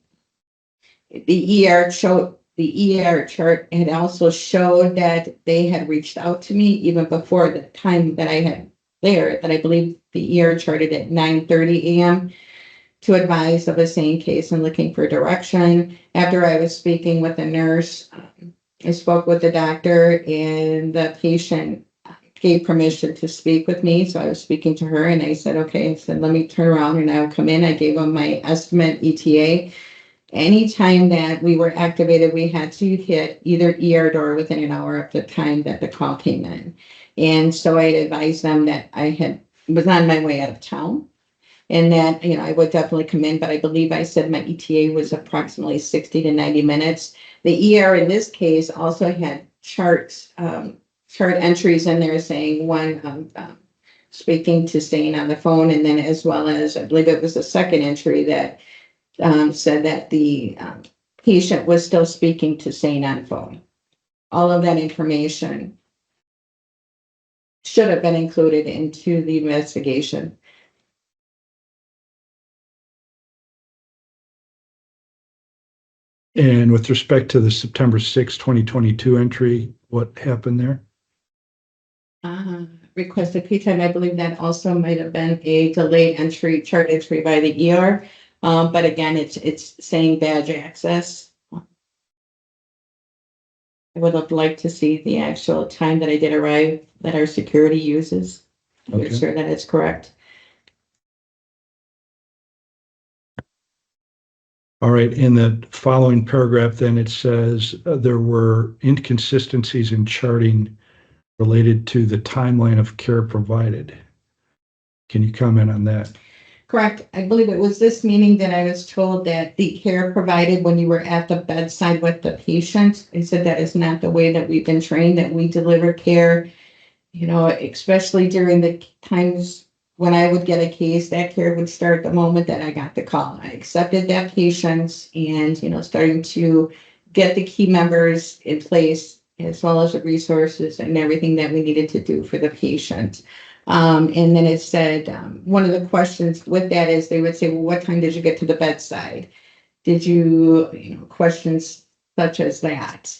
The ER chart had also showed that they had reached out to me even before the time that I had there, that I believe the ER charted at 9:30 a.m. to advise of a sane case and looking for direction. After I was speaking with the nurse, I spoke with the doctor, and the patient gave permission to speak with me. So I was speaking to her, and I said, okay, I said, let me turn around and I'll come in. I gave him my estimate ETA. Anytime that we were activated, we had to hit either ER door within an hour of the time that the call came in. And so I advised them that was on my way out of town, and that, I would definitely come in, but I believe I said my ETA was approximately 60 to 90 minutes. The ER in this case also had chart entries in there saying one, speaking to staying on the phone, and then as well as, I believe it was the second entry that said that the patient was still speaking to staying on phone. All of that information should have been included into the investigation. And with respect to the September 6, 2022 entry, what happened there? Requested P time, I believe that also might have been a delayed chart entry by the ER. But again, it's saying badge access. I would have liked to see the actual time that I did arrive that our security uses. I'm Okay. sure that is correct. All right, in the following paragraph, then it says there were inconsistencies in charting related to the timeline of care provided. Can you comment on that? Correct. I believe it was this meeting that I was told that the care provided when you were at the bedside with the patient. I said that is not the way that we've been trained, that we deliver care, especially during the times when I would get a case, that care would start the moment that I got the call. I accepted that patient and, starting to get the key members in place as well as the resources and everything that we needed to do for the patient. And then it said, one of the questions with that is they would say, well, what time did you get to the bedside? Did you, questions such as that.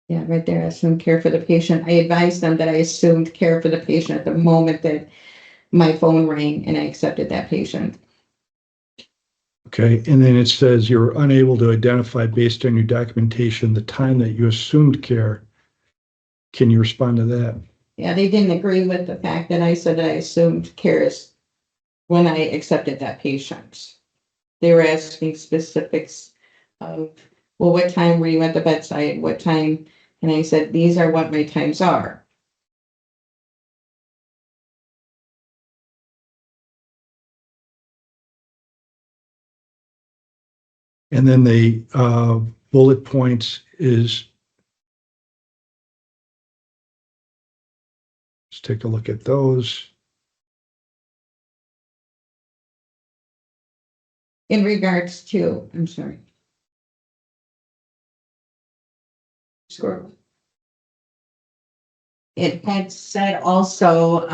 Yeah, right there, assume care for the patient. I advised them that I assumed care for the patient at the moment that my phone rang and I accepted that patient. Okay, and then it says you're unable to identify based on your documentation the time that you assumed care. Can you respond to that? Yeah, they didn't agree with the fact that I said that I assumed care when I accepted that patient. They were asking specifics of, well, what time were you at the bedside? What time? And I said, these are what my times are. And then the bullet points is, let's take a look at those. In regards to, I'm sorry. Sure. It had said also,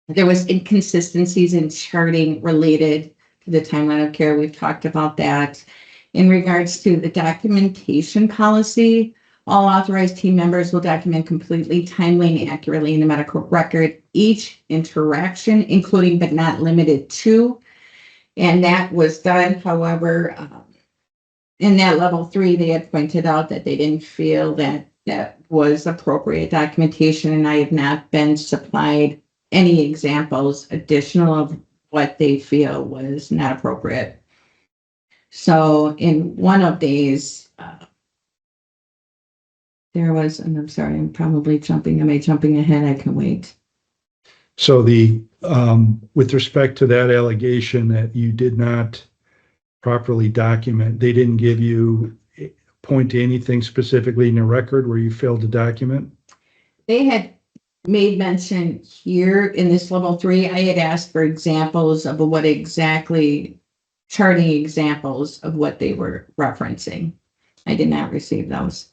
there was inconsistencies in charting related to the timeline of care. We've talked about that. In regards to the documentation policy, all authorized team members will document completely, timely, and accurately in the medical record each interaction, including but not limited to. And that was done. However, in that level 3, they had pointed out that they didn't feel that that was appropriate documentation, and I have not been supplied any examples additional of what they feel was not appropriate. So in one of these, there was, and I'm sorry, I'm probably jumping ahead? I can wait. So with respect to that allegation that you did not properly document, they didn't give you point to anything specifically in the record where you failed to document? They had made mention here in this level 3, I had asked for examples of what exactly, charting examples of what they were referencing. I did not receive those.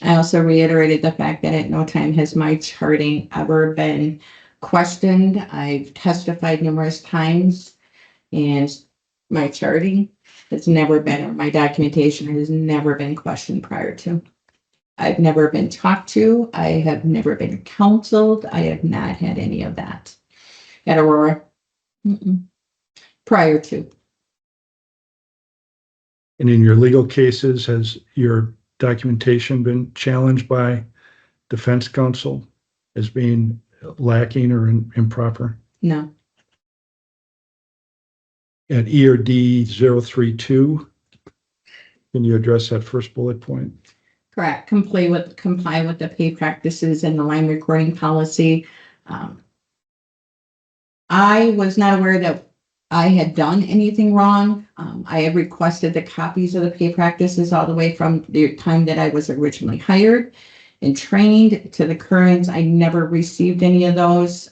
I also reiterated the fact that at no time has my charting ever been questioned. I've testified numerous times, and my charting has never been, or my documentation has never been questioned prior to. I've never been talked to. I have never been counseled. I have not had any of that at Aurora. Prior to. And in your legal cases, has your documentation been challenged by defense counsel as being lacking or improper? No. At ERD 032, can you address that first bullet point? Correct. Comply with the pay practices and the line recording policy. I was not aware that I had done anything wrong. I have requested the copies of the pay practices all the way from the time that I was originally hired and trained to the current. I never received any of those.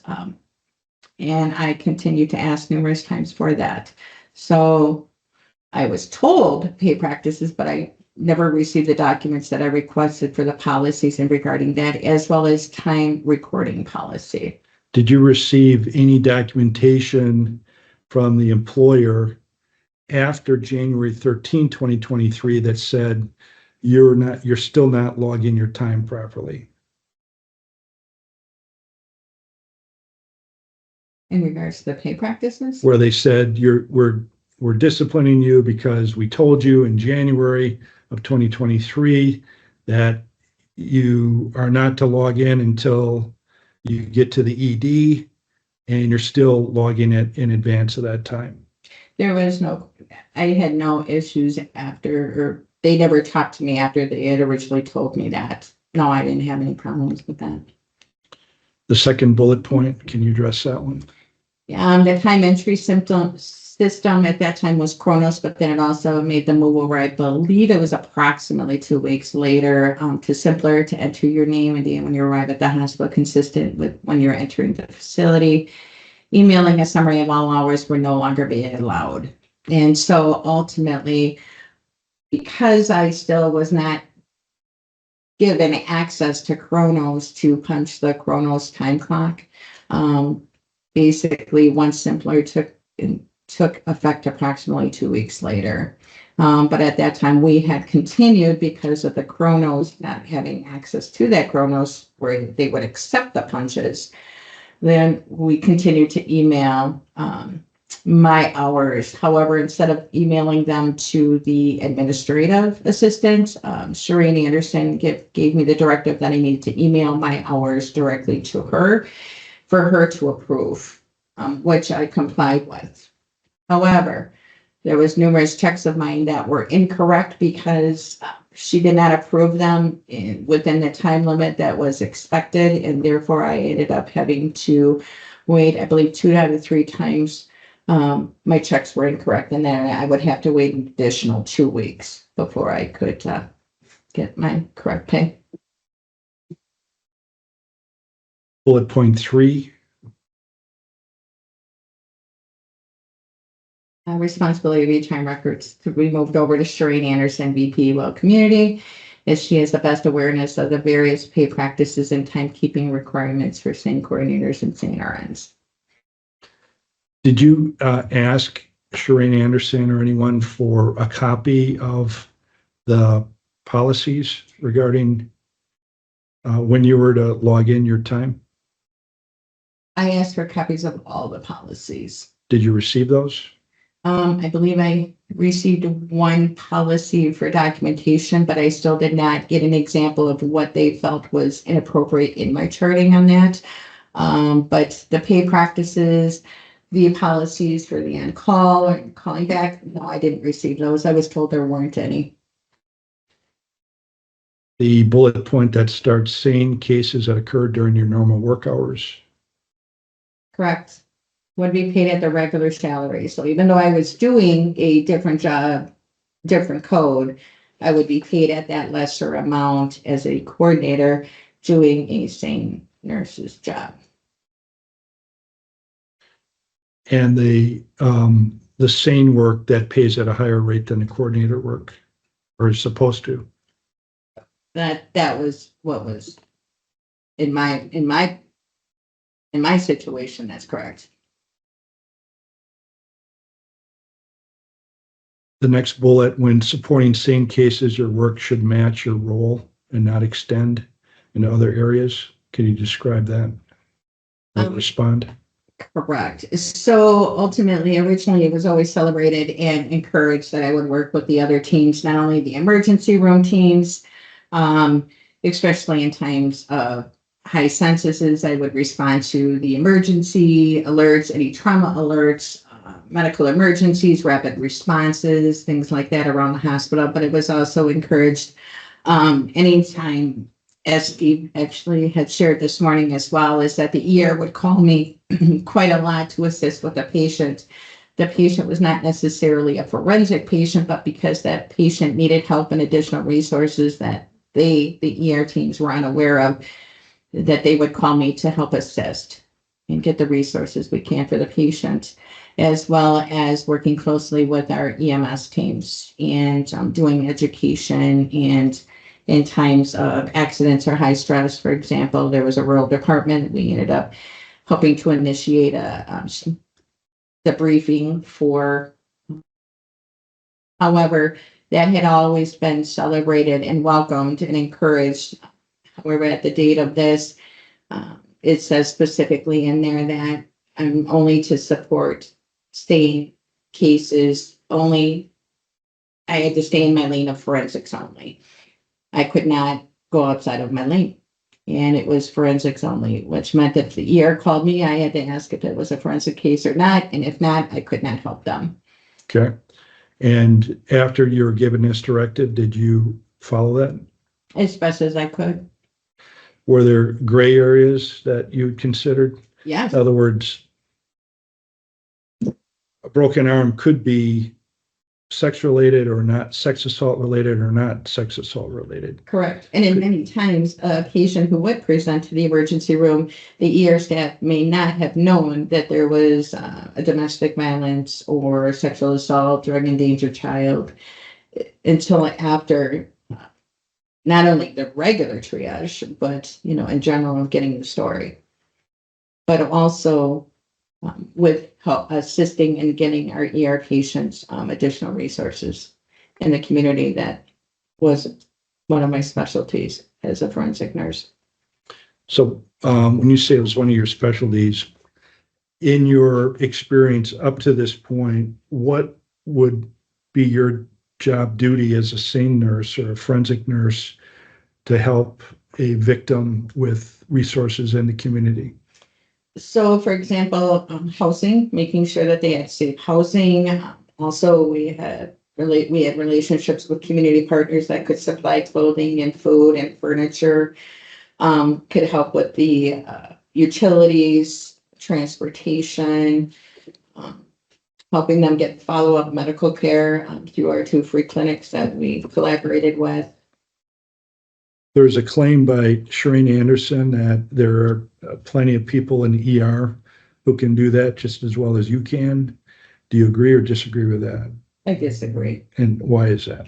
And I continue to ask numerous times for that. So I was told pay practices, but I never received the documents that I requested for the policies and regarding that, as well as time recording policy. Did you receive any documentation from the employer after January 13, 2023 that said you're still not logging your time properly? In regards to the pay practices? Where they said we're disciplining you because we told you in January of 2023 that you are not to log in until you get to the ED, and you're still logging it in advance of that time. There was I had no issues after, or they never talked to me after they had originally told me that. No, I didn't have any problems with that. The second bullet point, can you address that one? The time entry system at that time was Kronos, but then it also made the move over. I believe it was approximately 2 weeks later to simpler to enter your name and when you arrive at the hospital, consistent with when you're entering the facility. Emailing a summary of all hours were no longer being allowed. And so ultimately, because I still was not given access to Kronos to punch the Kronos time clock, basically one simpler took effect approximately 2 weeks later. But at that time we had continued because of the Kronos not having access to that Kronos where they would accept the punches. Then we continued to email my hours. However, instead of emailing them to the administrative assistant, Sharini Anderson gave me the directive that I needed to email my hours directly to her for her to approve, which I complied with. However, there was numerous checks of mine that were incorrect because she did not approve them within the time limit that was expected, and therefore I ended up having to wait, I believe 2 out of 3 times. My checks were incorrect, and then I would have to wait an additional 2 weeks before I could get my correct pay. Bullet point 3. responsibility of e-time records to be moved over to Shereen Anderson, VP, Well Community, as she has the best awareness of the various pay practices and timekeeping requirements for SANE coordinators and SANE RNs. Did you ask Shereen Anderson or anyone for a copy of the policies regarding when you were to log in your time? I asked for copies of all the policies. Did you receive those? I believe I received one policy for documentation, but I still did not get an example of what they felt was inappropriate in my charting on that. But the pay practices, the policies for the on-call and calling back, no, I didn't receive those. I was told there weren't any. The bullet point that starts SANE cases that occurred during your normal work hours. Correct. Would be paid at the regular salary. So even though I was doing a different job, different code, I would be paid at that lesser amount as a coordinator doing a SANE nurse's job. And the SANE work that pays at a higher rate than the coordinator work, or is supposed to. That was what was in my situation. That's correct. The next bullet, when supporting SANE cases, your work should match your role and not extend into other areas. Can you describe that? Or respond? Correct. So ultimately, originally, it was always celebrated and encouraged that I would work with the other teams, not only the emergency room teams, especially in times of high censuses. I would respond to the emergency alerts, any trauma alerts, medical emergencies, rapid responses, things like that around the hospital. But it was also encouraged anytime, as Steve actually had shared this morning as well, is that the ER would call me quite a lot to assist with a patient. The patient was not necessarily a forensic patient, but because that patient needed help and additional resources that the ER teams were unaware of, that they would call me to help assist and get the resources we can for the patient, as well as working closely with our EMS teams and doing education. And in times of accidents or high stress, for example, there was a rural department. We ended up helping to initiate the briefing for. However, that had always been celebrated and welcomed and encouraged. However, at the date of this, it says specifically in there that I'm only to support SANE cases only. I had to stay in my lane of forensics only. I could not go outside of my lane. And it was forensics only, which meant that if the ER called me, I had to ask if it was a forensic case or not. And if not, I could not help them. Okay. And after you were given this directive, did you follow that? As best as I could. Were there gray areas that you considered? Yes. In other words, a broken arm could be sex related or not, sex assault related or not sex assault related. Correct. And in many times, a patient who would present to the emergency room, the ER staff may not have known that there was a domestic violence or sexual assault, drug endangered child until after not only the regular triage, but, in general of getting the story, but also with help assisting in getting our ER patients additional resources in the community. That was one of my specialties as a forensic nurse. So when you say it was one of your specialties, in your experience up to this point, what would be your job duty as a SANE nurse or a forensic nurse to help a victim with resources in the community? So, for example, housing, making sure that they had safe housing. Also, we had relationships with community partners that could supply clothing and food and furniture. Could help with the utilities, transportation, helping them get follow-up medical care through our 2 free clinics that we've collaborated with. There's a claim by Shereen Anderson that there are plenty of people in the ER who can do that just as well as you can. Do you agree or disagree with that? I disagree. And why is that?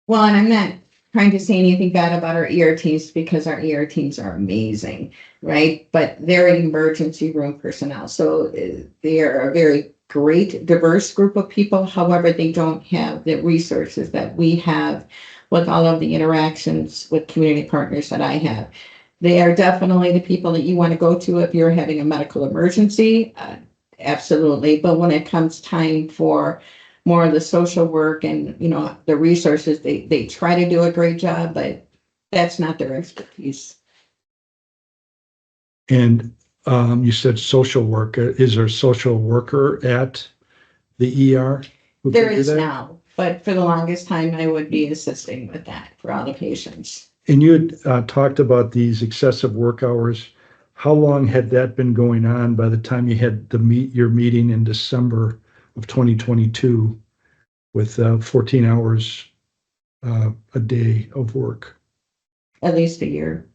Well, and I'm not trying to say anything bad about our ER teams because our ER teams are amazing, right? But they're an emergency room personnel. So they are a very great, diverse group of people. However, they don't have the resources that we have with all of the interactions with community partners that I have. They are definitely the people that you want to go to if you're having a medical emergency. Absolutely. But when it comes time for more of the social work and, you know, the resources, they try to do a great job, but that's not their expertise. And you said social work. Is there a social worker at the ER? who There can do is that? now, but for the longest time, I would be assisting with that for all the patients. And you had talked about these excessive work hours. How long had that been going on by the time you had your meeting in December of 2022 with 14 hours a day of work? At least a year.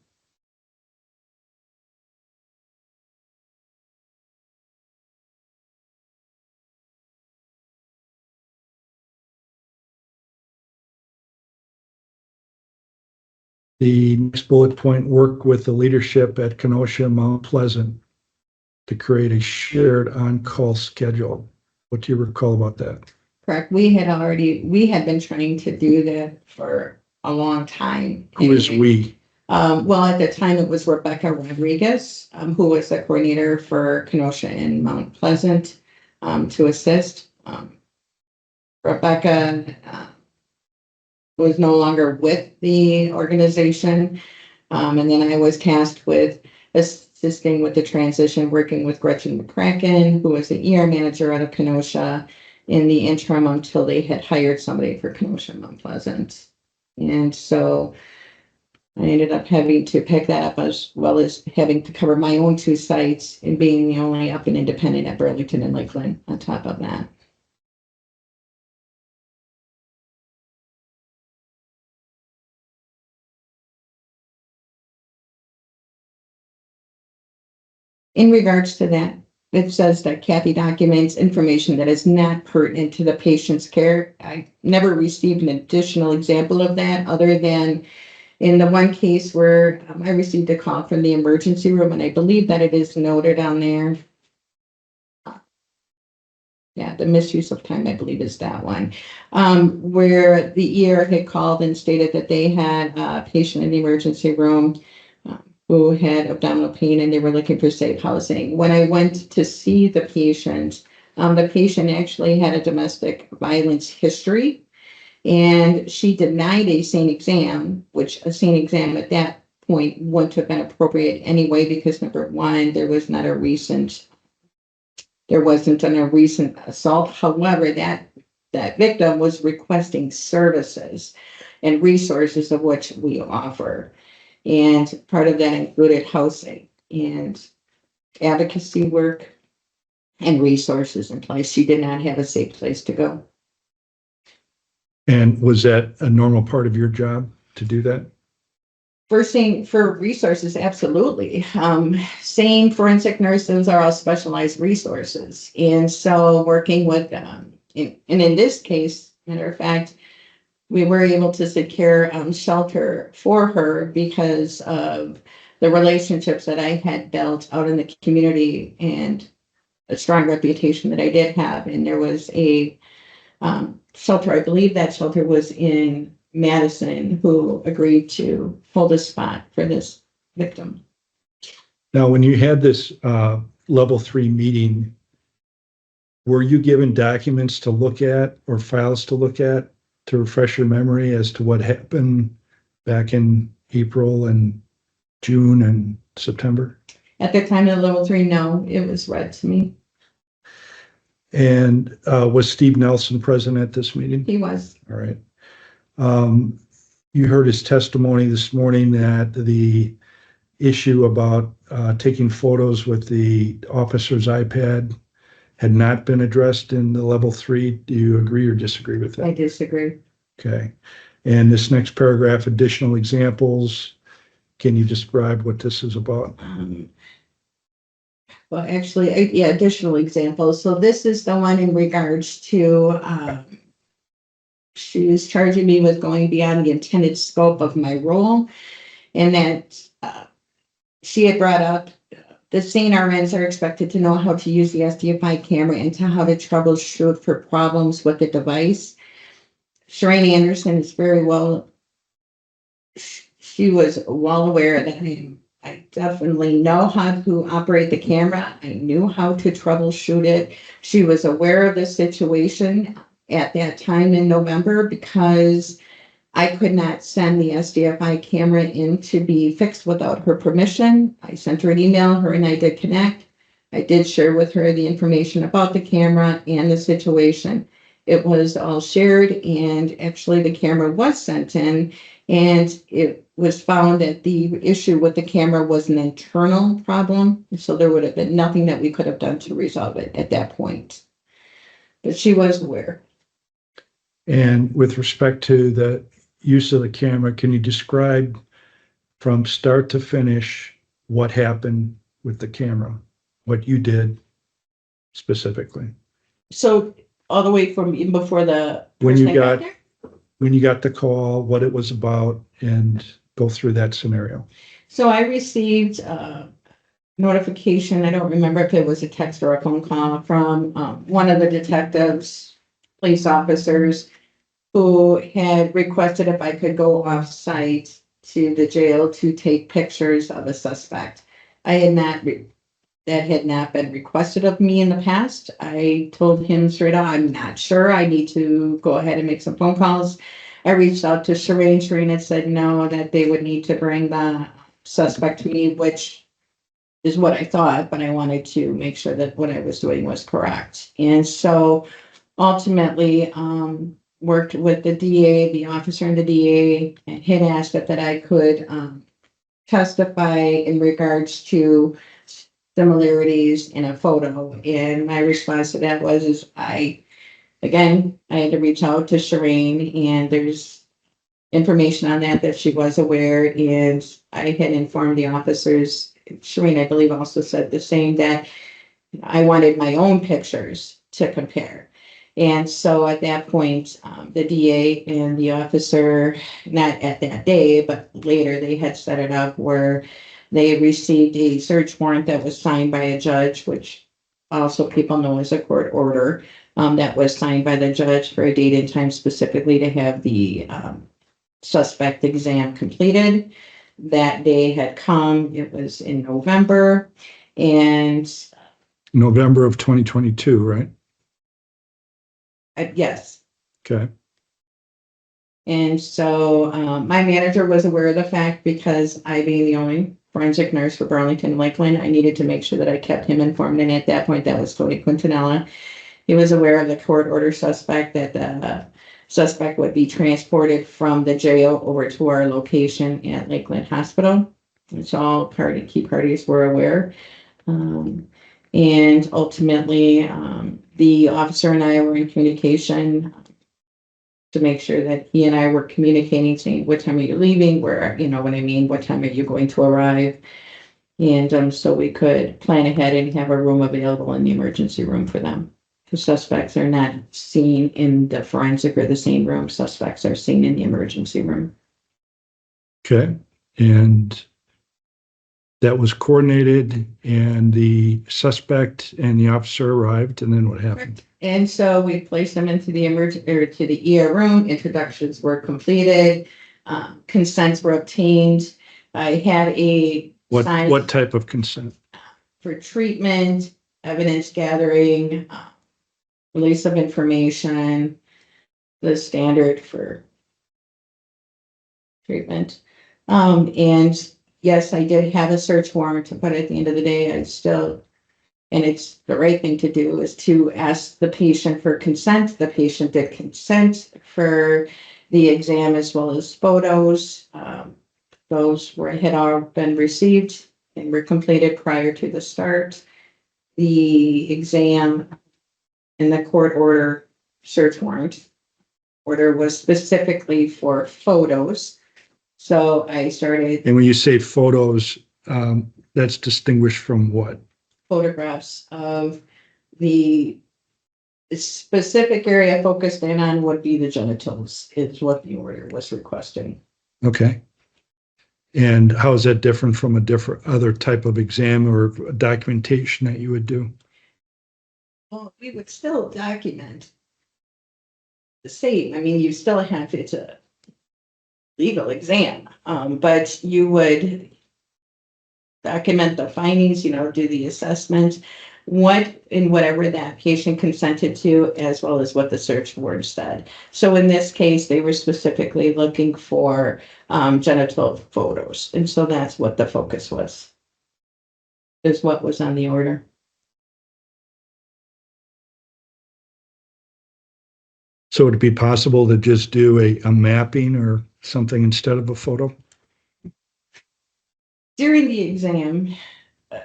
The next bullet point, work with the leadership at Kenosha and Mount Pleasant to create a shared on-call schedule. What do you recall about that? Correct. We had been trying to do that for a long time. Who is we? Well, at the time it was Rebecca Rodriguez, who was the coordinator for Kenosha and Mount Pleasant, to assist. Rebecca was no longer with the organization. And then I was tasked with assisting with the transition, working with Gretchen McCracken, who was the ER manager out of Kenosha in the interim until they had hired somebody for Kenosha and Mount Pleasant. And so I ended up having to pick that up as well as having to cover my own two sites and being the only up and independent at Burlington and Lakeland on top of that. In regards to that, it says that Kathy documents information that is not pertinent to the patient's care. I never received an additional example of that other than in the one case where I received a call from the emergency room, and I believe that it is noted on there. Yeah, the misuse of time, I believe, is that one, where the ER had called and stated that they had a patient in the emergency room who had abdominal pain and they were looking for safe housing. When I went to see the patient actually had a domestic violence history, and she denied a SANE exam, which a SANE exam at that point wouldn't have been appropriate anyway, because number one, there wasn't a recent assault. However, that victim was requesting services and resources of which we offer. And part of that included housing and advocacy work and resources in place. She did not have a safe place to go. And was that a normal part of your job to do that? First thing for resources, absolutely. Same forensic nurses are all specialized resources. And so working with them, and in this case, matter of fact, we were able to secure shelter for her because of the relationships that I had built out in the community and a strong reputation that I did have. And there was a shelter, I believe that shelter was in Madison, who agreed to hold a spot for this victim. Now, when you had this level 3 meeting, were you given documents to look at or files to look at to refresh your memory as to what happened back in April and June and September? At the time of level 3, no, it was read to me. And was Steve Nelson present at this meeting? He was. All right. You heard his testimony this morning that the issue about taking photos with the officer's iPad had not been addressed in the level 3. Do you agree or disagree with that? I disagree. Okay. And this next paragraph, additional examples. Can you describe what this is about? Well, actually, yeah, additional examples. So this is the one in regards to, she was charging me with going beyond the intended scope of my role. And that, she had brought up the scene RNs are expected to know how to use the SDFI camera and to how to troubleshoot for problems with the device. Shireen Anderson is very well, she was well aware that I definitely know how to operate the camera. I knew how to troubleshoot it. She was aware of the situation at that time in November because I could not send the SDFI camera in to be fixed without her permission. I sent her an email, her and I did connect. I did share with her the information about the camera and the situation. It was all shared, and actually the camera was sent in, and it was found that the issue with the camera was an internal problem. So there would have been nothing that we could have done to resolve it at that point. But she was aware. And with respect to the use of the camera, can you describe from start to finish what happened with the camera, what you did specifically? So all the way from even before the When you person got there? when you got the call, what it was about, and go through that scenario. So I received notification. I don't remember if it was a text or a phone call from one of the detectives, police officers, who had requested if I could go off site to the jail to take pictures of a suspect. I had not, that had not been requested of me in the past. I told him straight out, I'm not sure. I need to go ahead and make some phone calls. I reached out to Shireen. Shireen had said no, that they would need to bring the suspect to me, which is what I thought, but I wanted to make sure that what I was doing was correct. And so ultimately, worked with the DA, the officer and the DA, and had asked that I could testify in regards to similarities in a photo. And my response to that was, I had to reach out to Shireen, and there's information on that she was aware, and I had informed the officers. Shireen, I believe, also said the same, that I wanted my own pictures to compare. And so at that point, the DA and the officer, not at that day, but later, they had set it up where they received a search warrant that was signed by a judge, which also people know as a court order, that was signed by the judge for a date and time specifically to have the suspect exam completed. That day had come. It was in November, and November of 2022, right? yes. Okay. And so my manager was aware of the fact, because I, being the only forensic nurse for Burlington and Lakeland, I needed to make sure that I kept him informed. And at that point, that was Tony Quintanilla. He was aware of the court order suspect, that the suspect would be transported from the jail over to our location at Lakeland Hospital. Which all key parties were aware. And ultimately, the officer and I were in communication to make sure that he and I were communicating, saying, what time are you leaving? Where, you know what I mean? What time are you going to arrive? And so we could plan ahead and have a room available in the emergency room for them. The suspects are not seen in the forensic or the same room. Suspects are seen in the emergency room. Okay. And that was coordinated, and the suspect and the officer arrived, and then what happened? And so we placed them into the to the ER room. Introductions were completed. Consents were obtained. I had a sign What type of consent? for treatment, evidence gathering, release of information, the standard for treatment. And yes, I did have a search warrant, but at the end of the day, I still, and it's the right thing to do, is to ask the patient for consent. The patient did consent for the exam as well as photos. Those had all been received and were completed prior to the start. The exam and the court order search warrant order was specifically for photos. So I started. And when you say photos, that's distinguished from what? photographs of the specific area focused in on would be the genitals, is what the order was requesting. Okay. And how is that different from a different other type of exam or documentation that you would do? Well, we would still document the same. I mean, you still have, it's a legal exam, but you would document the findings, do the assessment, what and whatever that patient consented to, as well as what the search word said. So in this case, they were specifically looking for genital photos. And so that's what the focus was, is what was on the order. So would it be possible to just do a mapping or something instead of a photo? During the exam,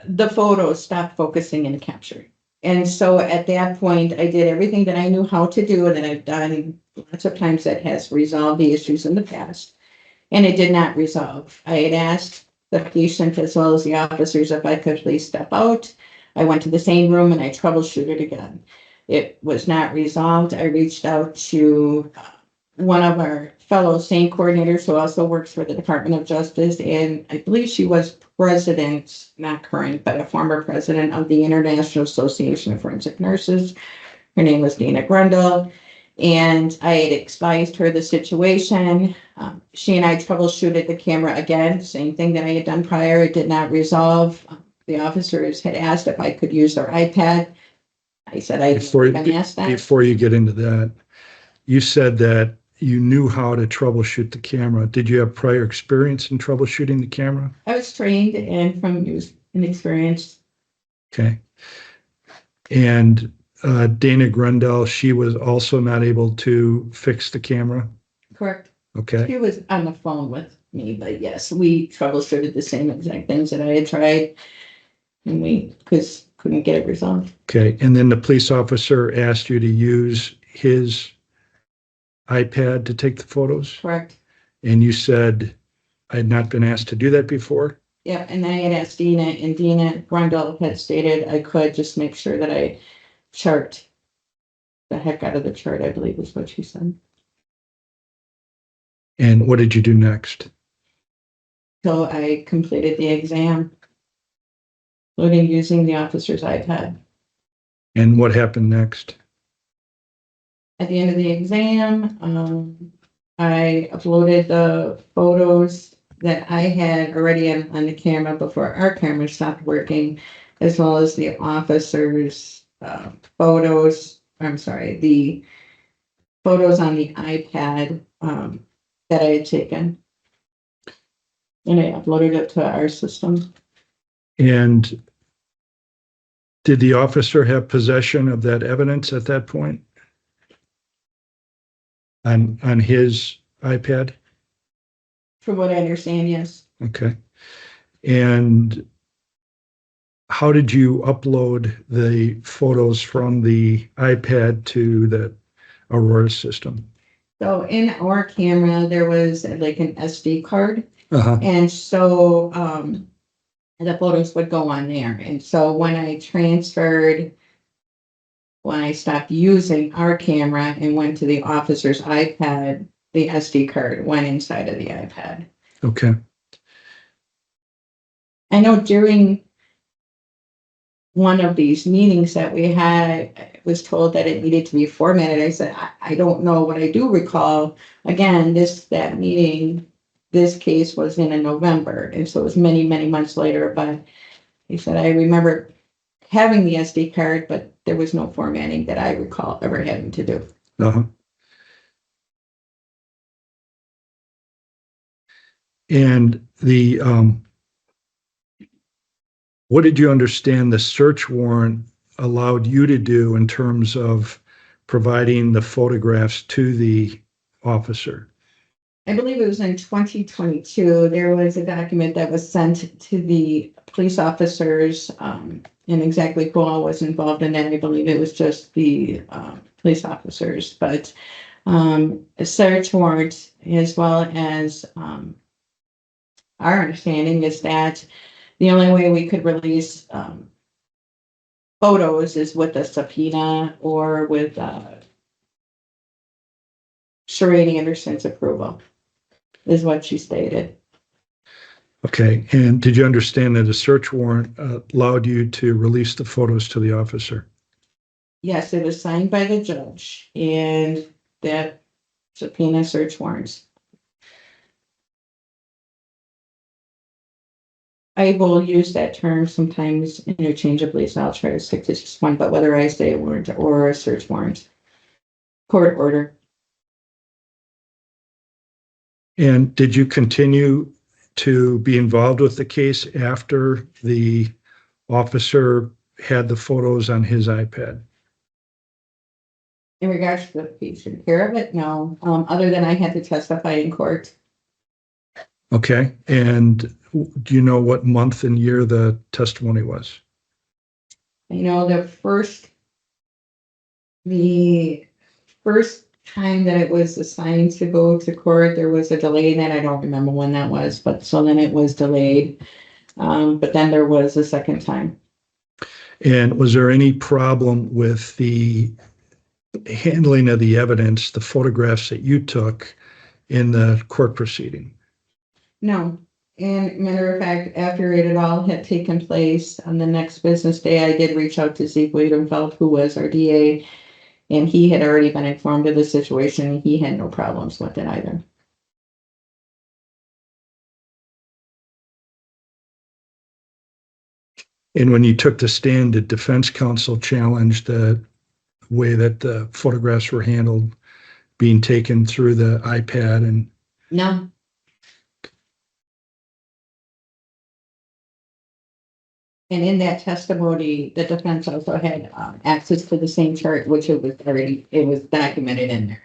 the photos stopped focusing and capturing. And so at that point, I did everything that I knew how to do and that I've done lots of times that has resolved the issues in the past. And it did not resolve. I had asked the patient as well as the officers if I could please step out. I went to the same room and I troubleshooted again. It was not resolved. I reached out to one of our fellow SANE coordinators who also works for the Department of Justice, and I believe she was president, not current, but a former president of the International Association of Forensic Nurses. Her name was Dana Grundle, and I had advised her the situation. She and I troubleshooted the camera again, same thing that I had done prior. It did not resolve. The officers had asked if I could use their iPad. I said I didn't ask that. Before you get into that, you said that you knew how to troubleshoot the camera. Did you have prior experience in troubleshooting the camera? I was trained and from use and experience. Okay. And Dana Grundle, she was also not able to fix the camera? Correct. Okay. She was on the phone with me, but yes, we troubleshooted the same exact things that I had tried, and we couldn't get it resolved. Okay. And then the police officer asked you to use his iPad to take the photos? Correct. And you said, I had not been asked to do that before? Yeah, and then I had asked Dina, and Dina Grundle had stated I could just make sure that I chart the heck out of the chart, I believe was what she said. And what did you do next? So I completed the exam, including using the officer's iPad. And what happened next? At the end of the exam, I uploaded the photos that I had already on the camera before our camera stopped working, as well as the officers' photos. I'm sorry, the photos on the iPad that I had taken. And I uploaded it to our system. And did the officer have possession of that evidence at that point? On his iPad? From what I understand, yes. Okay. And how did you upload the photos from the iPad to the Aurora system? So in our camera, there was like an SD card. Uh-huh. And so the photos would go on there. And so when I stopped using our camera and went to the officer's iPad, the SD card went inside of the iPad. Okay. I know during one of these meetings that we had, I was told that it needed to be formatted. I said, I don't know what I do recall. Again, that meeting, this case was in November. And so it was many, many months later. But he said, I remember having the SD card, but there was no formatting that I recall ever having to do. Uh-huh. And the what did you understand the search warrant allowed you to do in terms of providing the photographs to the officer? I believe it was in 2022. There was a document that was sent to the police officers, and exactly who all was involved in that. I believe it was just the police officers, but a search warrant, as well as our understanding is that the only way we could release photos is with a subpoena or with Shereen Anderson's approval, is what she stated. Okay, and did you understand that a search warrant allowed you to release the photos to the officer? Yes, it was signed by the judge and that subpoena search warrants. I will use that term sometimes interchangeably, so I'll try to stick to just one, but whether I say a warrant or a search warrant. Court order. And did you continue to be involved with the case after the officer had the photos on his iPad? In regards to the patient care of it, no, other than I had to testify in court. Okay, and do you know what month and year the testimony was? You know, the first time that it was assigned to go to court, there was a delay in that. I don't remember when that was, but so then it was delayed. But then there was a second time. And was there any problem with the handling of the evidence, the photographs that you took in the court proceeding? No. And matter of fact, after it all had taken place on the next business day, I did reach out to Zeke Wiedenfeld, who was our DA, and he had already been informed of the situation. He had no problems with it either. And when you took the stand, did defense counsel challenge the way that the photographs were handled, being taken through the iPad? And No. And in that testimony, the defense also had access to the same chart, which it was documented in there.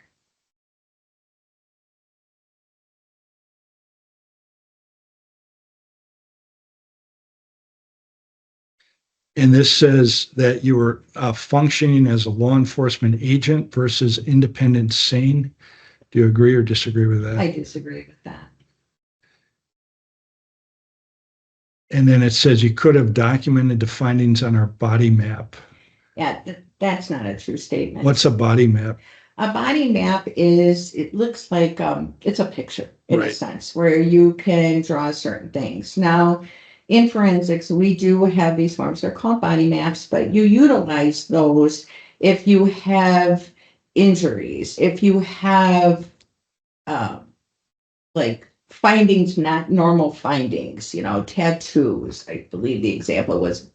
And this says that you were functioning as a law enforcement agent versus independent sane. Do you agree or disagree with that? I disagree with that. And then it says you could have documented the findings on our body map. Yeah, that's not a true statement. What's a body map? A body map is, it looks like, it's a picture in a Right. sense where you can draw certain things. Now, in forensics, we do have these forms. They're called body maps, but you utilize those if you have injuries, if you have, like findings, not normal findings, you know, tattoos. I believe the example was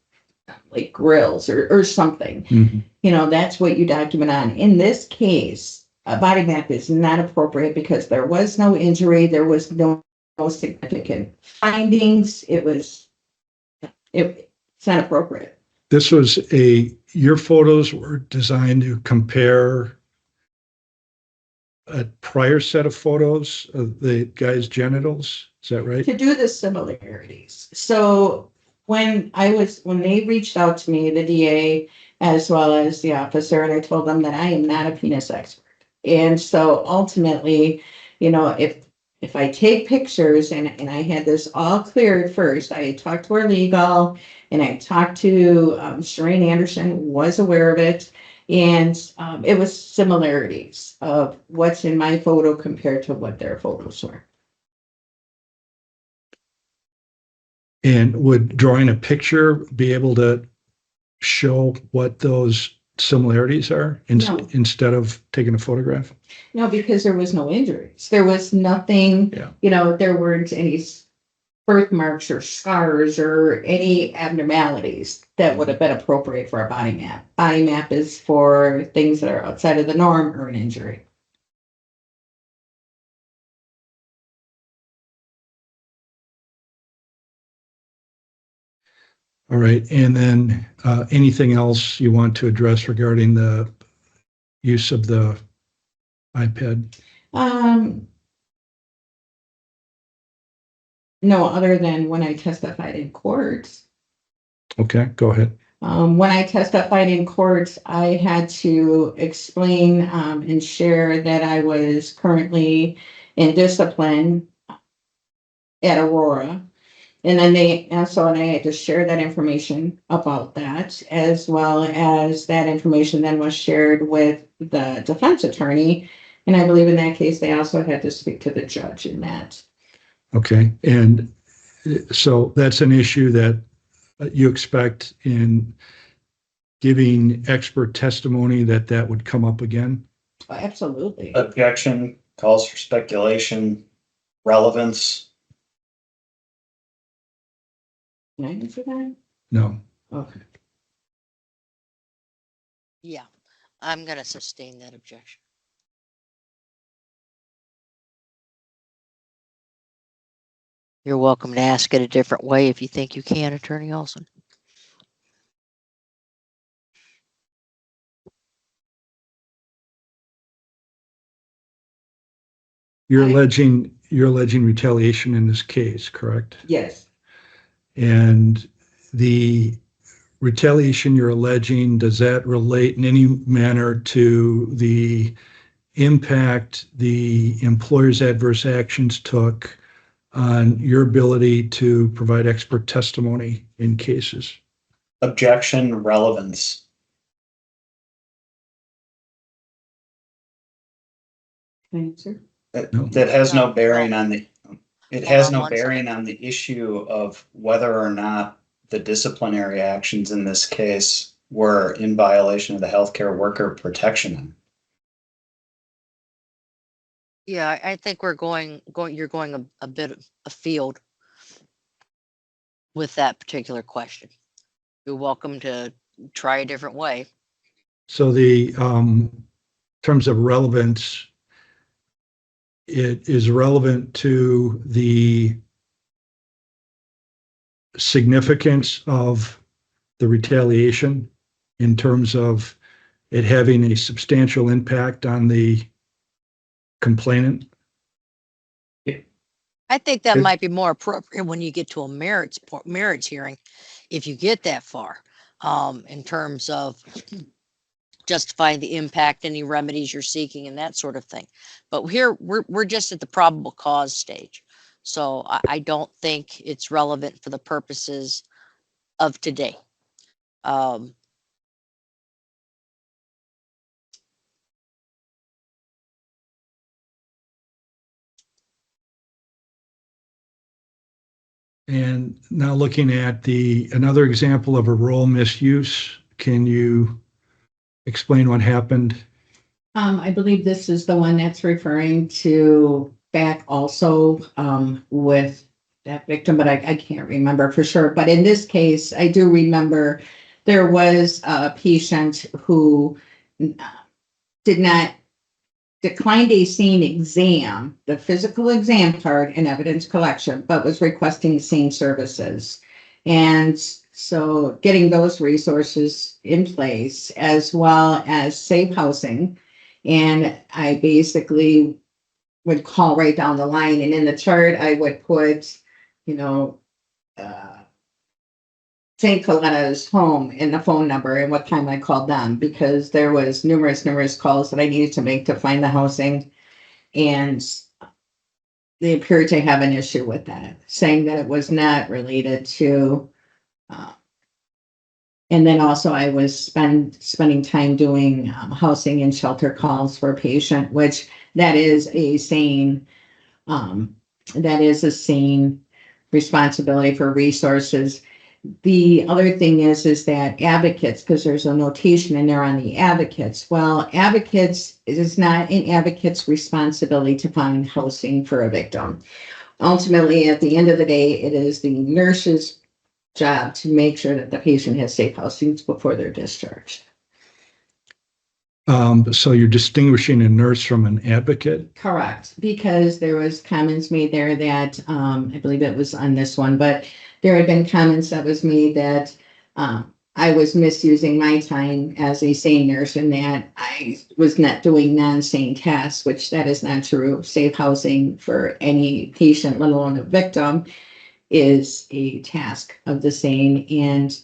like grills or something. Mhm. You know, that's what you document on. In this case, a body map is not appropriate because there was no injury, there was no significant findings. It's not appropriate. This was your photos were designed to compare a prior set of photos of the guy's genitals. Is that right? To do the similarities. So when they reached out to me, the DA as well as the officer, and I told them that I am not a penis expert. And so ultimately, you know, if I take pictures and I had this all cleared first, I talked to our legal and I talked to Shereen Anderson, was aware of it. And it was similarities of what's in my photo compared to what their photos were. And would drawing a picture be able to show what those similarities are No. instead of taking a photograph? No, because there was no injuries. There was nothing, Yeah. you know, there weren't any birthmarks or scars or any abnormalities that would have been appropriate for a body map. Body map is for things that are outside of the norm or an injury. All right. And then anything else you want to address regarding the use of the iPad? No, other than when I testified in court. Okay, go ahead. When I testified in court, I had to explain and share that I was currently in discipline at Aurora. And then they also, and I had to share that information about that, as well as that information then was shared with the defense attorney. And I believe in that case, they also had to speak to the judge in that. Okay, and so that's an issue that you expect in giving expert testimony that would come up again? Absolutely. Objection, calls for speculation, relevance. Can I answer that? No. Okay. Yeah, I'm going to sustain that objection. You're welcome to ask it a different way if you think you can, Attorney Olson. You're I- alleging retaliation in this case, correct? Yes. And the retaliation you're alleging, does that relate in any manner to the impact the employer's adverse actions took on your ability to provide expert testimony in cases? Objection, relevance. Can I answer? No. That has no No, bearing no. on the, it Hold has on no one bearing second. on the issue of whether or not the disciplinary actions in this case were in violation of the Healthcare Worker Protection Act. Yeah, I think you're going a bit afield with that particular question. You're welcome to try a different way. So the terms of relevance, it is relevant to the significance of the retaliation in terms of it having a substantial impact on the complainant. I think that It- might be more appropriate when you get to a merits hearing, if you get that far, in terms of justifying the impact, any remedies you're seeking, and that sort of thing. But here we're just at the probable cause stage, so I don't think it's relevant for the purposes of today. And now looking at another example of a role misuse, can you explain what happened? I believe this is the one that's referring to back also with that victim, but I can't remember for sure. But in this case, I do remember there was a patient who did not declined a scene exam, the physical exam card and evidence collection, but was requesting the same services. And so getting those resources in place as well as safe housing. And I basically would call right down the line, and in the chart, I would put, St. Coletta's home and the phone number and what time I called them, because there was numerous calls that I needed to make to find the housing. And they appeared to have an issue with that, saying that it was not related to, and then also I was spending time doing housing and shelter calls for a patient, which that is a sane responsibility for resources. The other thing is that advocates, because there's a notation in there on the advocates. Well, advocates, it is not an advocate's responsibility to find housing for a victim. Ultimately, at the end of the day, it is the nurse's job to make sure that the patient has safe housing before they're discharged. So you're distinguishing a nurse from an advocate? Correct, because there was comments made there that, I believe it was on this one, but there had been comments that was made that I was misusing my time as a sane nurse and that I was not doing non-sane tasks, which that is not true. Safe housing for any patient, let alone a victim, is a task of the sane. And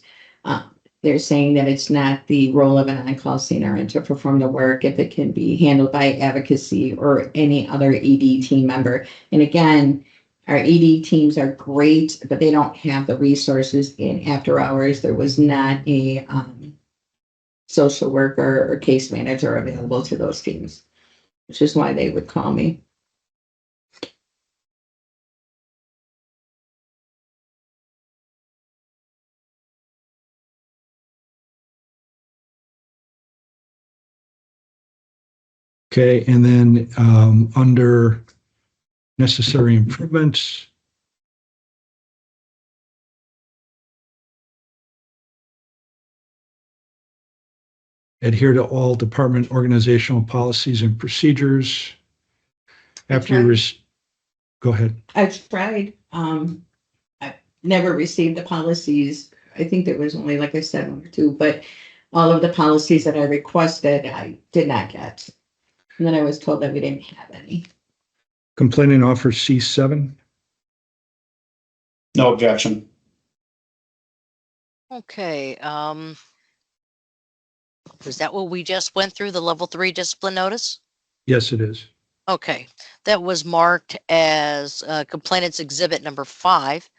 they're saying that it's not the role of an on-call CNRN to perform the work if it can be handled by advocacy or any other ED team member. And again, Our ED teams are great, but they don't have the resources in after hours. There was not a social worker or case manager available to those teams, which is why they would call me. Okay, and then under necessary improvements, adhere to all department organizational policies and procedures. After you, go ahead. I've tried. I never received the policies. I think there was only, like I said, one or two, but all of the policies that I requested, I did not get. And then I was told that we didn't have any. Complainant offers C7. No objection. Okay, is that what we just went through, the level 3 discipline notice? Yes, it is. Okay, that was marked as complainant's exhibit number 5.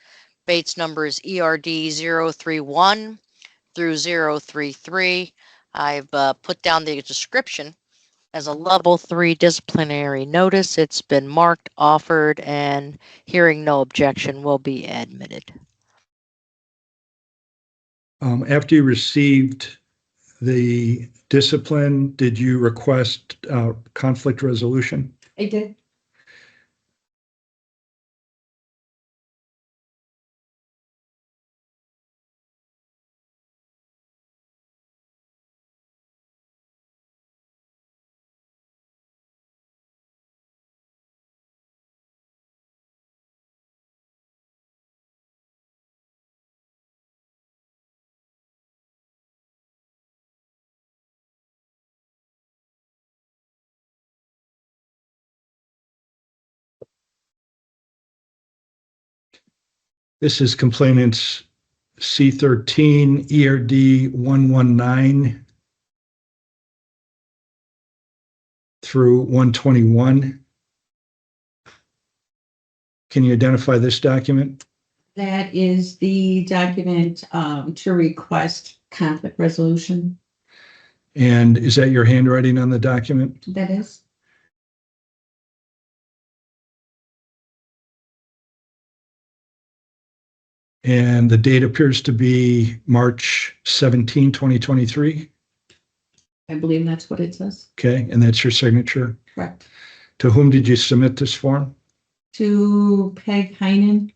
Bates number is ERD 031 through 033. I've put down the description as a level 3 disciplinary notice. It's been marked, offered, and hearing no objection will be admitted. After you received the discipline, did you request conflict resolution? I did. This is complainant's C13 ERD 119 through 121. Can you identify this document? That is the document to request conflict resolution. And is that your handwriting on the document? That is. And the date appears to be March 17, 2023. I believe that's what it says. Okay, and that's your signature. Correct. To whom did you submit this form? To Peg Heinen.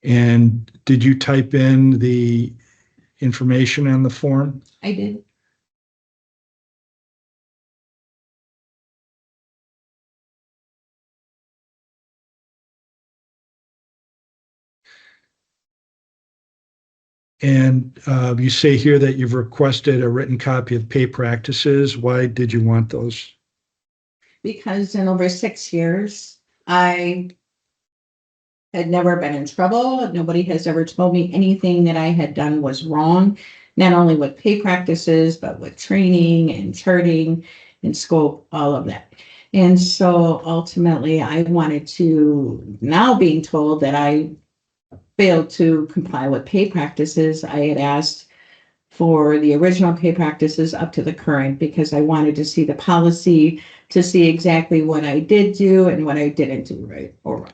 And did you type in the information on the form? I did. And you say here that you've requested a written copy of pay practices. Why did you want those? Because in over 6 years, I had never been in trouble. Nobody has ever told me anything that I had done was wrong, not only with pay practices, but with training and charting and scope, all of that. And so ultimately, I wanted to, now being told that I failed to comply with pay practices, I had asked for the original pay practices up to the current because I wanted to see the policy to see exactly what I did do and what I didn't do right or wrong.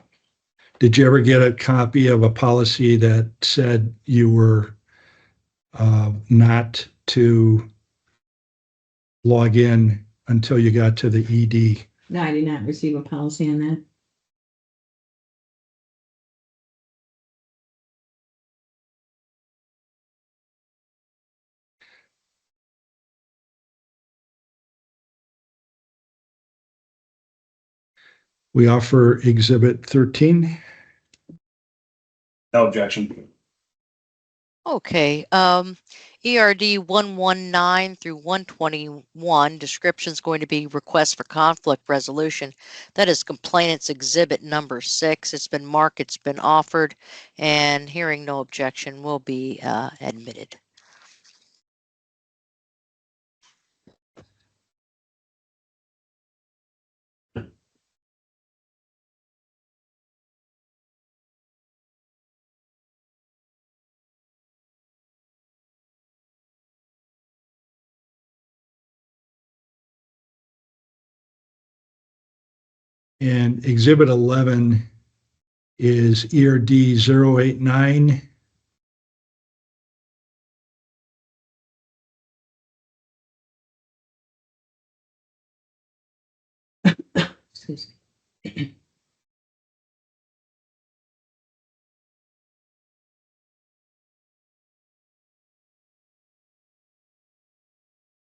Did you ever get a copy of a policy that said you were not to log in until you got to the ED? No, I did not receive a policy on that. We offer Exhibit 13. No objection. Okay, ERD 119 through 121, description is going to be request for conflict resolution. That is complainant's exhibit number 6. It's been marked, it's been offered, and hearing no objection will be admitted. And Exhibit 11 is ERD 089. Excuse me.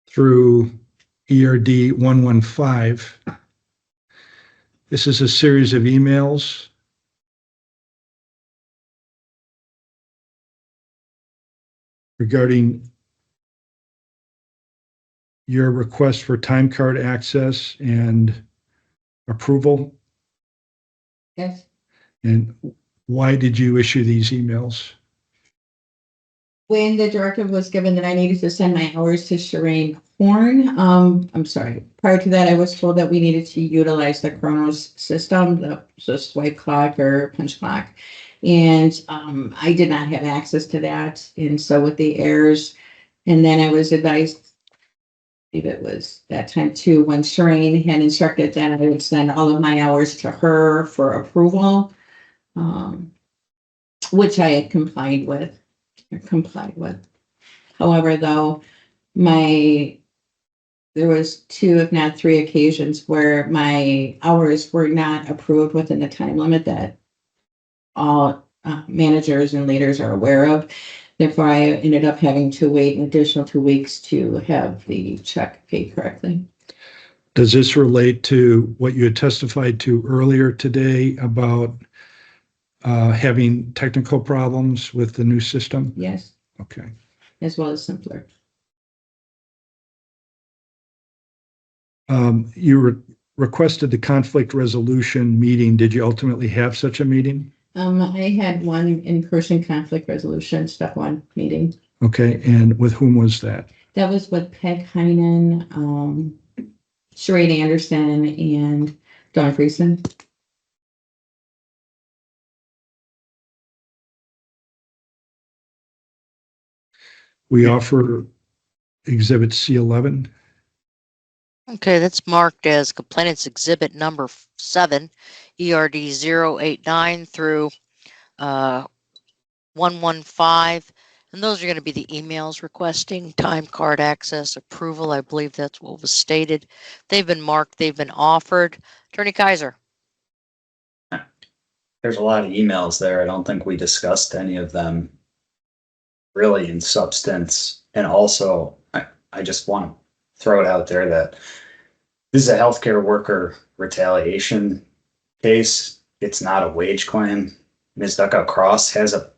Through ERD 115. This is a series of emails regarding your request for time card access and approval. Yes. And why did you issue these emails? When the directive was given that I needed to send my hours to Shireen Horn, I'm sorry, prior to that, I was told that we needed to utilize the Chronos system, the swipe clock or punch clock. And I did not have access to that. And so with the errors, and then I was advised, I believe it was that time too, when Shireen had instructed that I would send all of my hours to her for approval, which I had complied with. However, though, there was 2, if not 3 occasions where my hours were not approved within the time limit that all managers and leaders are aware of. Therefore, I ended up having to wait an additional 2 weeks to have the check paid correctly. Does this relate to what you had testified to earlier today about having technical problems with the new system? Yes, Okay. as well as simpler. You requested the conflict resolution meeting. Did you ultimately have such a meeting? I had one in-person conflict resolution, step 1 meeting. Okay, and with whom was that? That was with Peg Heinen, Sheree Anderson, and Dawn Friesen. We offer Exhibit C11. Okay, that's marked as complainant's exhibit number 7, ERD 089 through 115. And those are going to be the emails requesting time card access approval. I believe that's what was stated. They've been marked, they've been offered. Attorney Kaiser. There's a lot of emails there. I don't think we discussed any of them really in substance. And also, I just want to throw it out there that this is a healthcare worker retaliation case. It's not a wage claim. Ms. Duchow-Cross has a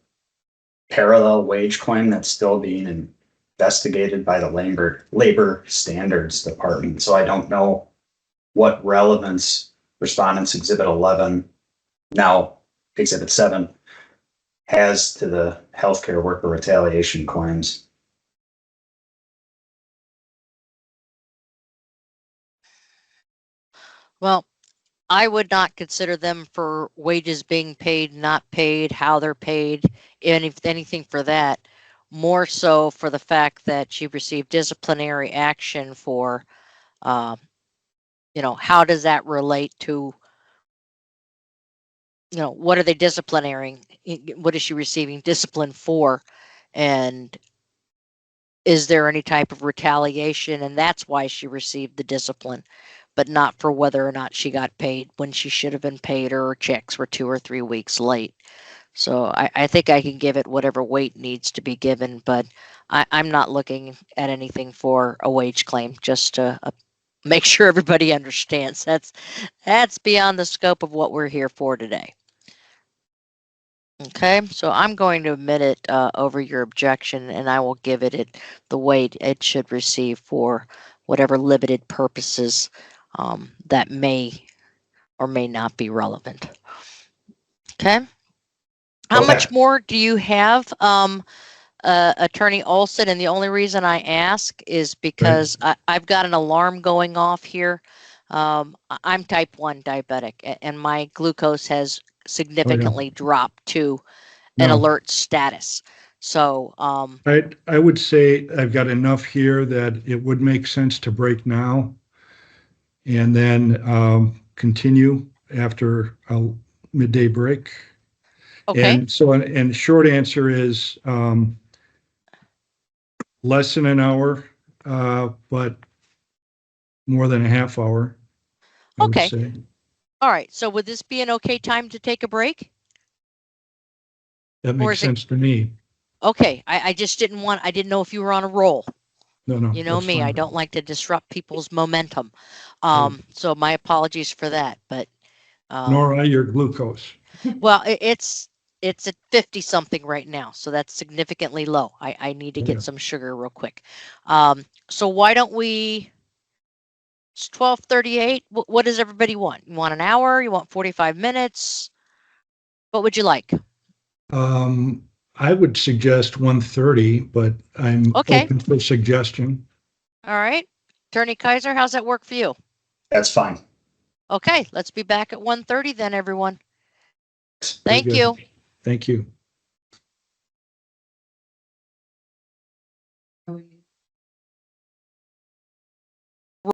parallel wage claim that's still being investigated by the Labor Standards Department. So I don't know what relevance Respondents Exhibit 11, now Exhibit 7, has to the healthcare worker retaliation claims. Well, I would not consider them for wages being paid, not paid, how they're paid, anything for that. More so for the fact that she received disciplinary action for, how does that relate to, what are they disciplinaring? What is she receiving discipline for? And is there any type of retaliation? And that's why she received the discipline, but not for whether or not she got paid when she should have been paid, or her checks were 2 or 3 weeks late. So I think I can give it whatever weight needs to be given, but I'm not looking at anything for a wage claim, just to make sure everybody understands. That's beyond the scope of what we're here for today. Okay, so I'm going to admit it over your objection, and I will give it the weight it should receive for whatever limited purposes that may or may not be relevant. Okay. How much more do you have, Attorney Olson? And the only reason I ask is because I've got an alarm going off here. I'm type 1 diabetic, and my glucose has significantly dropped to an alert status. So I would say I've got enough here that it would make sense to break now and then continue after a midday break. Okay. And so, and the short answer is less than an hour, but more than a half hour, I would Okay. say. All right. So would this be an okay time to take a break? That Or makes is it- sense to me. Okay. I just I didn't know if you were on a roll. No, You know that's me, I fine. don't like to disrupt people's momentum. Right. So my apologies for that, but Nora, your glucose. well, it's at 50 something right now, so that's significantly low. I need to Yeah. get some sugar real quick. So why don't we? It's 12:38. What does everybody want? You want an hour? You want 45 minutes? What would you like? I would suggest 1:30, but I'm Okay. open for suggestion. All right, Attorney Kaiser, how's that work for you? That's fine. Okay, let's be back at 1:30 then, everyone. Very Thank good. you. Thank you. Oh,